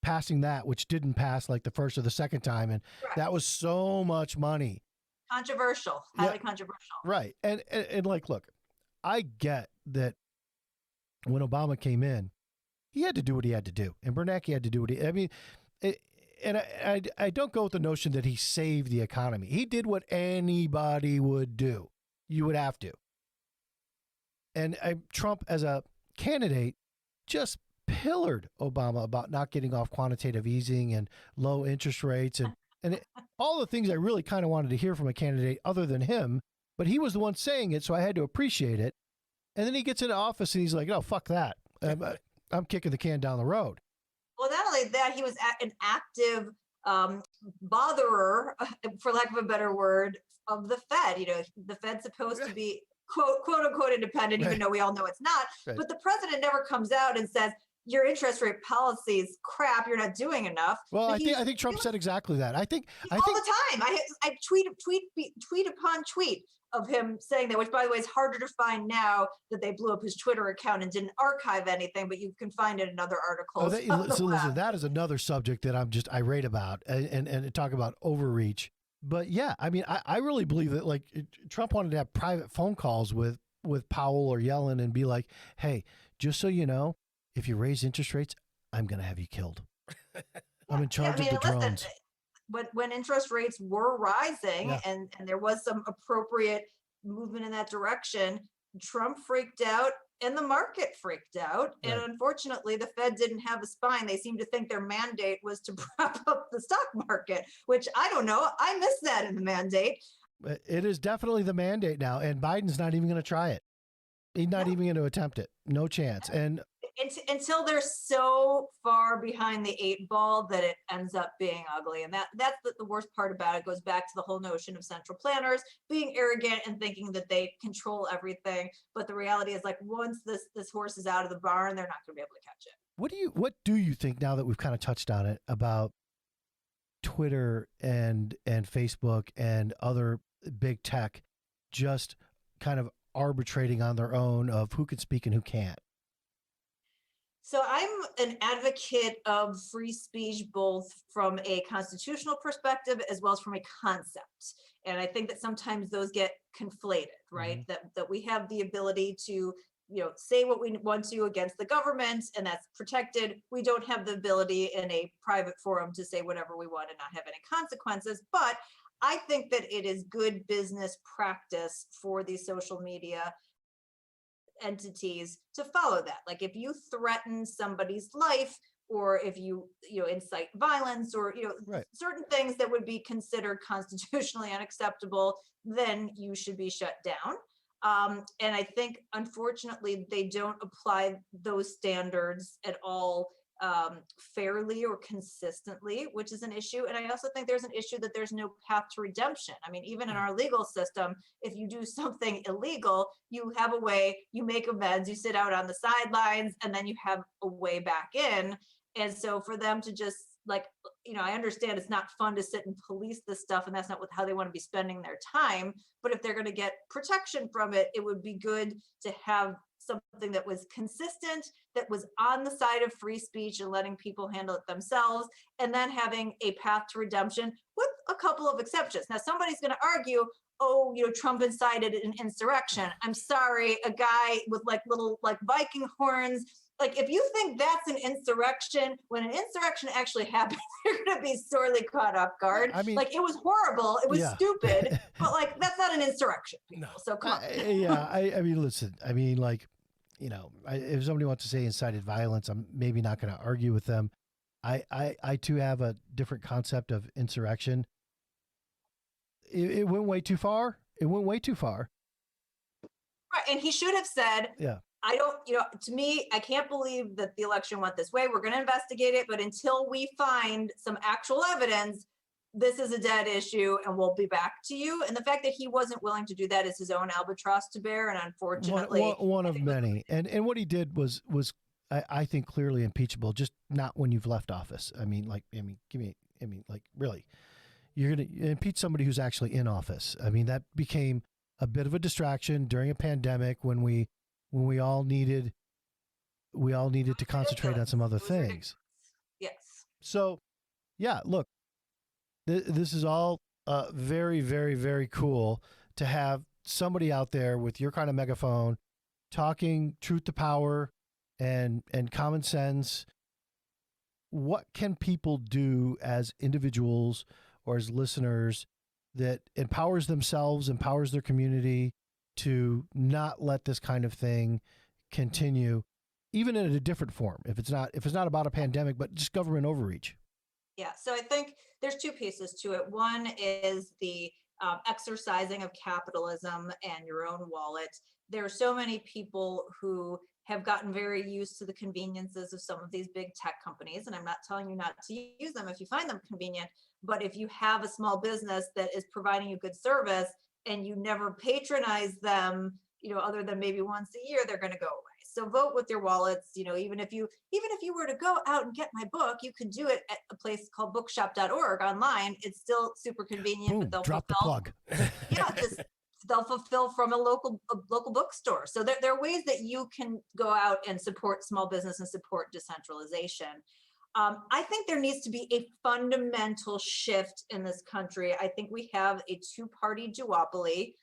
Passing that, which didn't pass like the first or the second time. And that was so much money. Controversial, highly controversial. Right. And like, look, I get that when Obama came in, he had to do what he had to do. And Bernanke had to do what I mean, I don't go with the notion that he saved the economy. He did what anybody would do. You would have to. And Trump, as a candidate, just pillared Obama about not getting off quantitative easing and low interest rates and all the things I really kind of wanted to hear from a candidate other than him. But he was the one saying it, so I had to appreciate it. And then he gets into office and he's like, "Oh, fuck that. I'm kicking the can down the road." Well, not only that, he was an active botherer, for lack of a better word, of the Fed. You know, the Fed's supposed to be quote unquote independent, even though we all know it's not. But the president never comes out and says, your interest rate policy is crap, you're not doing enough. Well, I think Trump said exactly that. I think all the time. I tweet upon tweet of him saying that, which by the way is harder to find now that they blew up his Twitter account and didn't archive anything, but you can find it in other articles. So listen, that is another subject that I'm just irate about and talk about overreach. But yeah, I mean, I really believe that like Trump wanted to have private phone calls with Powell or Yellen and be like, "Hey, just so you know, if you raise interest rates, I'm going to have you killed. I'm in charge of the drones." When interest rates were rising and there was some appropriate movement in that direction, Trump freaked out and the market freaked out. Right. And unfortunately, the Fed didn't have a spine. They seemed to think their mandate was to prop up the stock market, which I don't know. I miss that in the mandate. It is definitely the mandate now. And Biden's not even going to try it. He's not even going to attempt it. No chance. And until they're so far behind the 8 ball that it ends up being ugly. And that's the worst part about it. It goes back to the whole notion of central planners being arrogant and thinking that they control everything. But the reality is, like, once this horse is out of the barn, they're not going to be able to catch it. What do you think, now that we've kind of touched on it, about Twitter and Facebook and other big tech just kind of arbitrating on their own of who can speak and who can't? So I'm an advocate of free speech, both from a constitutional perspective as well as from a concept. And I think that sometimes those get conflated, right? Mm-hmm. That we have the ability to, say what we want to against the government, and that's protected. We don't have the ability in a private forum to say whatever we want and not have any consequences. But I think that it is good business practice for these social media entities to follow that. Like, if you threaten somebody's life, or if you incite violence, or certain things that would be considered constitutionally unacceptable, then you should be shut down. And I think, unfortunately, they don't apply those standards at all fairly or consistently, which is an issue. And I also think there's an issue that there's no path to redemption. I mean, even in our legal system, if you do something illegal, you have a way, you make amends, you sit out on the sidelines, and then you have a way back in. And so for them to just, like, I understand it's not fun to sit and police this stuff, and that's not how they want to be spending their time. But if they're going to get protection from it, it would be good to have something that was consistent, that was on the side of free speech and letting people handle it themselves, and then having a path to redemption with a couple of exceptions. Now, somebody's going to argue, oh, Trump incited an insurrection. I'm sorry, a guy with little Viking horns. Like, if you think that's an insurrection, when an insurrection actually happens, you're going to be sorely caught off guard. I mean, it was horrible. It was stupid, but that's not an insurrection. No. So come on. I mean, listen, I mean, if somebody wants to say incited violence, I'm maybe not going to argue with them. I too have a different concept of insurrection. It went way too far. Right. And he should have said, I don't, to me, I can't believe that the election went this way. We're going to investigate it, but until we find some actual evidence, this is a dead issue and we'll be back to you. And the fact that he wasn't willing to do that is his own albatross to bear. And unfortunately, one of many. And what he did was I think clearly impeachable, just not when you've left office. Really, you're going to impeach somebody who's actually in office. I mean, that became a bit of a distraction during a pandemic when we all needed to concentrate on some other things. Yes. So, yeah, look, this is all very, very, very cool to have somebody out there with your kind of megaphone talking truth to power and common sense. What can people do as individuals or as listeners that empowers themselves, empowers their community to not let this kind of thing continue, even in a different form? If it's not about a pandemic, but just government overreach. Yeah. So I think there's two pieces to it. One is the exercising of capitalism and your own wallet. There are so many people who have gotten very used to the conveniences of some of these big tech companies. And I'm not telling you not to use them if you find them convenient, but if you have a small business that is providing you good service and you never patronize them, other than maybe once a year, they're going to go away. So vote with your wallets. Even if you were to go out and get my book, you could do it at a place called bookshop.org online. It's still super convenient. Boom, but they'll drop fulfill, the plug. they'll fulfill from a local bookstore. So there are ways that you can go out and support small business and support decentralization. I think there needs to be a fundamental shift in this country. I think we have a two-party duopoly.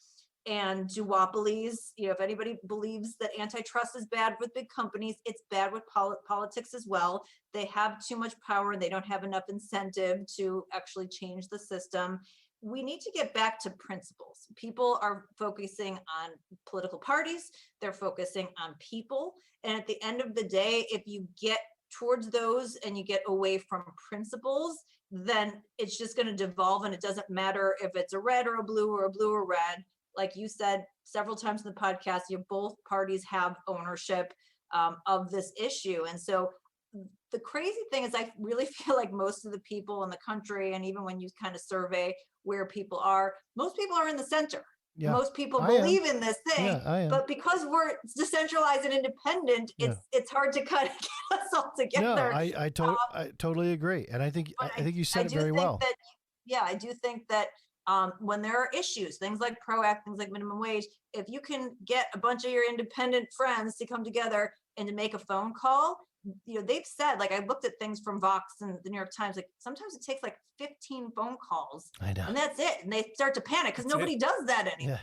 And duopolies, if anybody believes that antitrust is bad with big companies, it's bad with politics as well. They have too much power and they don't have enough incentive to actually change the system. We need to get back to principles. People are focusing on political parties. They're focusing on people. And at the end of the day, if you get towards those and you get away from principles, then it's just going to devolve. And it doesn't matter if it's a red or a blue or red. Like you said several times in the podcast, both parties have ownership of this issue. And so the crazy thing is I really feel like most of the people in the country, and even when you kind of survey where people are, most people are in the center. Yeah, most people believe in this thing, but because we're decentralized and independent, it's hard to kind of get us all together. No, I totally agree. And I think you said it very well. I do think that when there are issues, things like PRO Act, things like minimum wage, if you can get a bunch of your independent friends to come together and to make a phone call, they've said, like I looked at things from Vox and the New York Times, like sometimes it takes like 15 phone calls and that's it. And they start to panic because nobody does that anymore.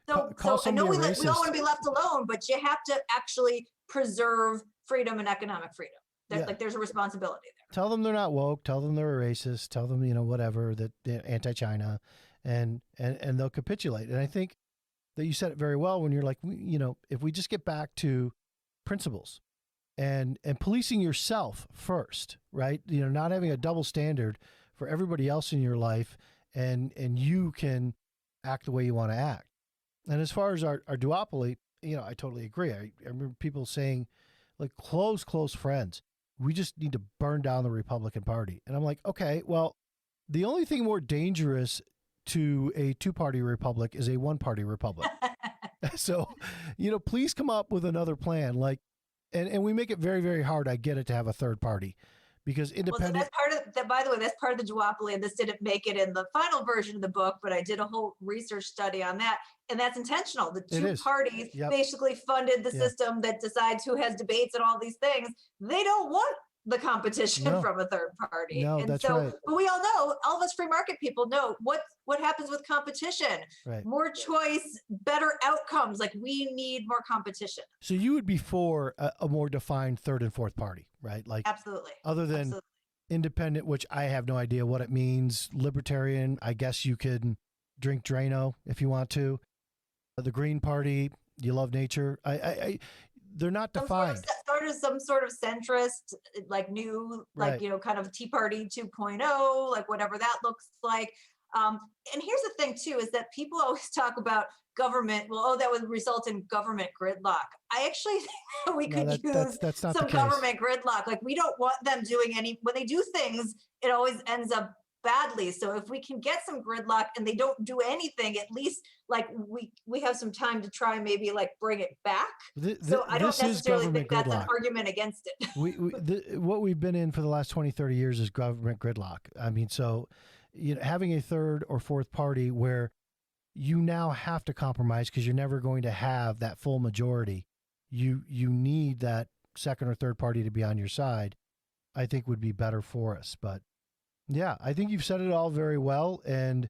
Yeah. So I know we all want to be left alone, but you have to actually preserve freedom and economic freedom. Like there's a responsibility there. Tell them they're not woke. Tell them they're a racist. Tell them, whatever, that they're anti-China, and they'll capitulate. And I think that you said it very well when you're like, if we just get back to principles and policing yourself first, right? Not having a double standard for everybody else in your life, and you can act the way you want to act. And as far as our duopoly, I totally agree. I remember people saying, like close friends, we just need to burn down the Republican Party. And I'm like, okay, well, the only thing more dangerous to a two-party republic is a one-party republic. So, please come up with another plan. Like, and we make it very, very hard. I get it, to have a third party, because independent. Well, so that's part of that. By the way, that's part of the duopoly, and this didn't make it in the final version of the book, but I did a whole research study on that, and that's intentional. The two parties basically funded the system that decides who has debates and all these things. They don't want the competition from a third party. No, and that's so, right. But we all know, all of us free market people know what happens with competition. Right. More choice, better outcomes. Like we need more competition. So you would be for a more defined third and fourth party, right? Like absolutely. Other than independent, which I have no idea what it means. Libertarian, I guess you could drink Drano if you want to. The Green Party, you love nature. They're not defined. Some sort of centrist, like new, like, kind of Tea Party 2.0, like whatever that looks like. And here's the thing too, is that people always talk about government. Well, that would result in government gridlock. I actually think that we could use some government gridlock. Like we don't want them doing when they do things, it always ends up badly. So if we can get some gridlock and they don't do anything, at least like we have some time to try and maybe like bring it back. So I don't necessarily think that's an argument against it. What we've been in for the last 20, 30 years is government gridlock. I mean, so having a third or fourth party where you now have to compromise because you're never going to have that full majority. You need that second or third party to be on your side, I think would be better for us. But yeah, I think you've said it all very well. And,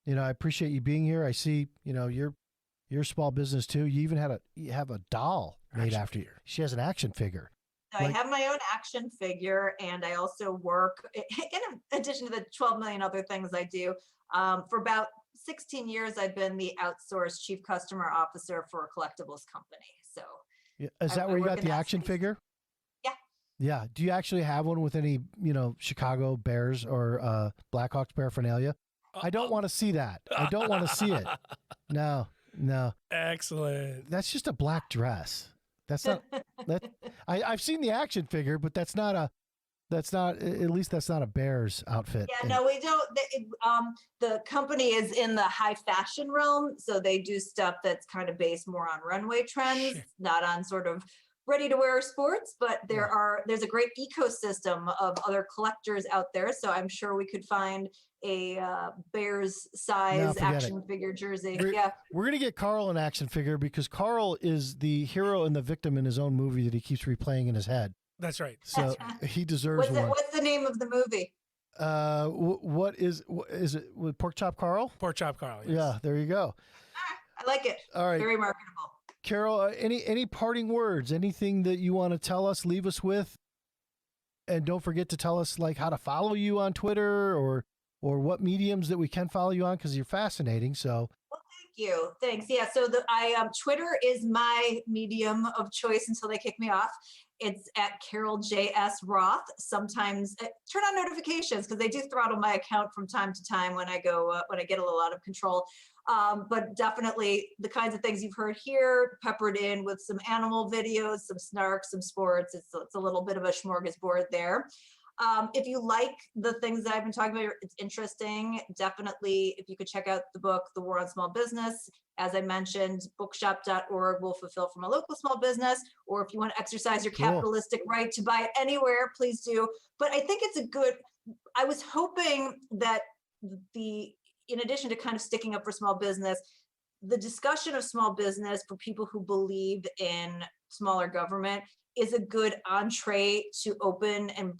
I appreciate you being here. I see, you're a small business too. You even have a doll made after you. She has an action figure. I have my own action figure, and I also work, in addition to the 12 million other things I do, for about 16 years, I've been the outsourced chief customer officer for a collectibles company. So is that where you got the action figure? Yeah. Yeah. Do you actually have one with any, Chicago Bears or Blackhawks paraphernalia? I don't want to see that. I don't want to see it. No. Excellent. That's just a black dress. That's not I've seen the action figure, but that's not a Bears outfit. Yeah, no, we don't. The company is in the high fashion realm. So they do stuff that's kind of based more on runway trends, not on sort of ready to wear sports, but there's a great ecosystem of other collectors out there. So I'm sure we could find a Bears size action figure jersey. We're going to get Carl an action figure because Carl is the hero and the victim in his own movie that he keeps replaying in his head. That's right. So he deserves one. What's the name of the movie? What is it? With Pork Chop Carl? Pork Chop Carl. Yes. Yeah, there you go. I like it. All right. Very marketable. Carol, any parting words? Anything that you want to tell us? Leave us with, and don't forget to tell us like how to follow you on Twitter or what mediums that we can follow you on because you're fascinating. So. Thank you. Thanks. Yeah. So Twitter is my medium of choice until they kick me off. It's at Carol J.S. Roth. Sometimes turn on notifications because they do throttle my account from time to time when I get a little out of control. But definitely the kinds of things you've heard here, peppered in with some animal videos, some snark, some sports. It's a little bit of a smorgasbord there. If you like the things that I've been talking about, it's interesting. Definitely, if you could check out the book, The War on Small Business. As I mentioned, bookshop.org will fulfill from a local small business. Or if you want to exercise your capitalistic right to buy it anywhere, please do. But I think I was hoping that in addition to kind of sticking up for small business, the discussion of small business for people who believe in smaller government is a good entree to open and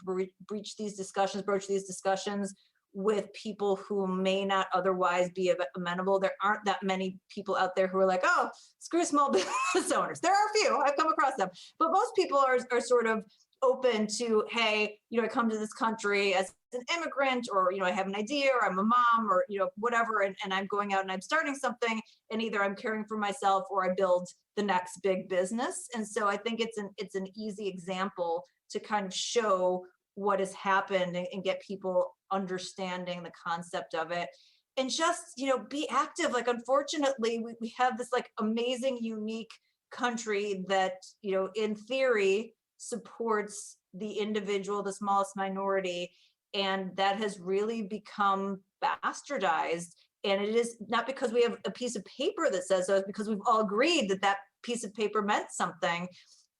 broach these discussions with people who may not otherwise be amenable. There aren't that many people out there who are like, oh, screw small business owners. There are a few, I've come across them, but most people are sort of open to, hey, I come to this country as an immigrant, or, I have an idea, or I'm a mom, or, whatever, and I'm going out and I'm starting something, and either I'm caring for myself or I build the next big business. And so I think it's an easy example to kind of show what has happened and get people understanding the concept of it. And just, be active. Like, unfortunately, we have this like amazing, unique country that, in theory, supports the individual, the smallest minority, and that has really become bastardized. And it is not because we have a piece of paper that says so, it's because we've all agreed that piece of paper meant something.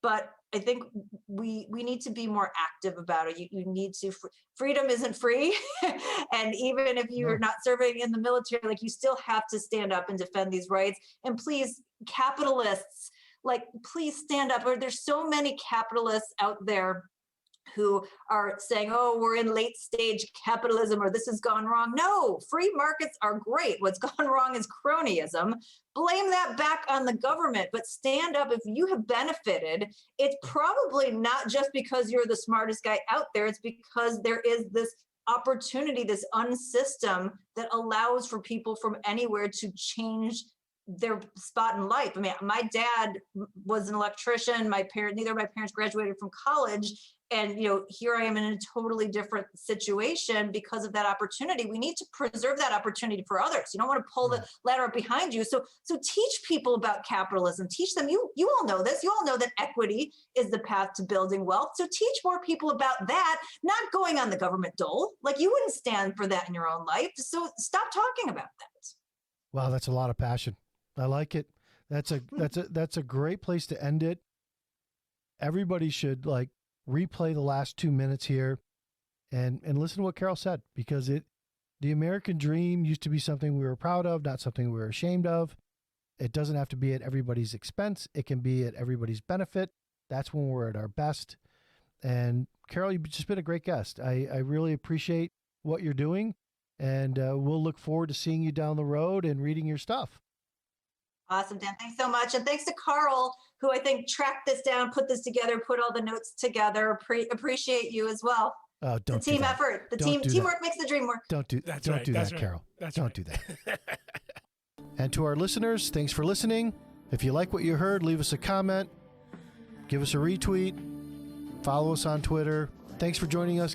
But I think we need to be more active about it. You need to, freedom isn't free. And even if you're not serving in the military, like, you still have to stand up and defend these rights. And please, capitalists, please stand up. Or there's so many capitalists out there who are saying, oh, we're in late stage capitalism, or this has gone wrong. No, free markets are great. What's gone wrong is cronyism. Blame that back on the government, but stand up. If you have benefited, it's probably not just because you're the smartest guy out there. It's because there is this opportunity, this unsystem that allows for people from anywhere to change their spot in life. I mean, my dad was an electrician. Neither of my parents graduated from college. And, here I am in a totally different situation because of that opportunity. We need to preserve that opportunity for others. You don't want to pull the ladder up behind you. So teach people about capitalism. Teach them. You all know this. You all know that equity is the path to building wealth. So teach more people about that, not going on the government dole. Like, you wouldn't stand for that in your own life. So stop talking about that. Wow, that's a lot of passion. I like it. That's a great place to end it. Everybody should replay the last 2 minutes here and listen to what Carol said, because the American dream used to be something we were proud of, not something we were ashamed of. It doesn't have to be at everybody's expense. It can be at everybody's benefit. That's when we're at our best. And Carol, you've just been a great guest. I really appreciate what you're doing, and we'll look forward to seeing you down the road and reading your stuff. Awesome, Dan. Thanks so much. And thanks to Carl, who I think tracked this down, put this together, put all the notes together. Appreciate you as well. Oh, don't the team do that. effort. The Don't do teamwork that. makes the dream work. Don't do That's don't right. do That's that, right. Carol. That's don't right. do that. And to our listeners, thanks for listening. If you like what you heard, leave us a comment, give us a retweet, follow us on Twitter. Thanks for joining us.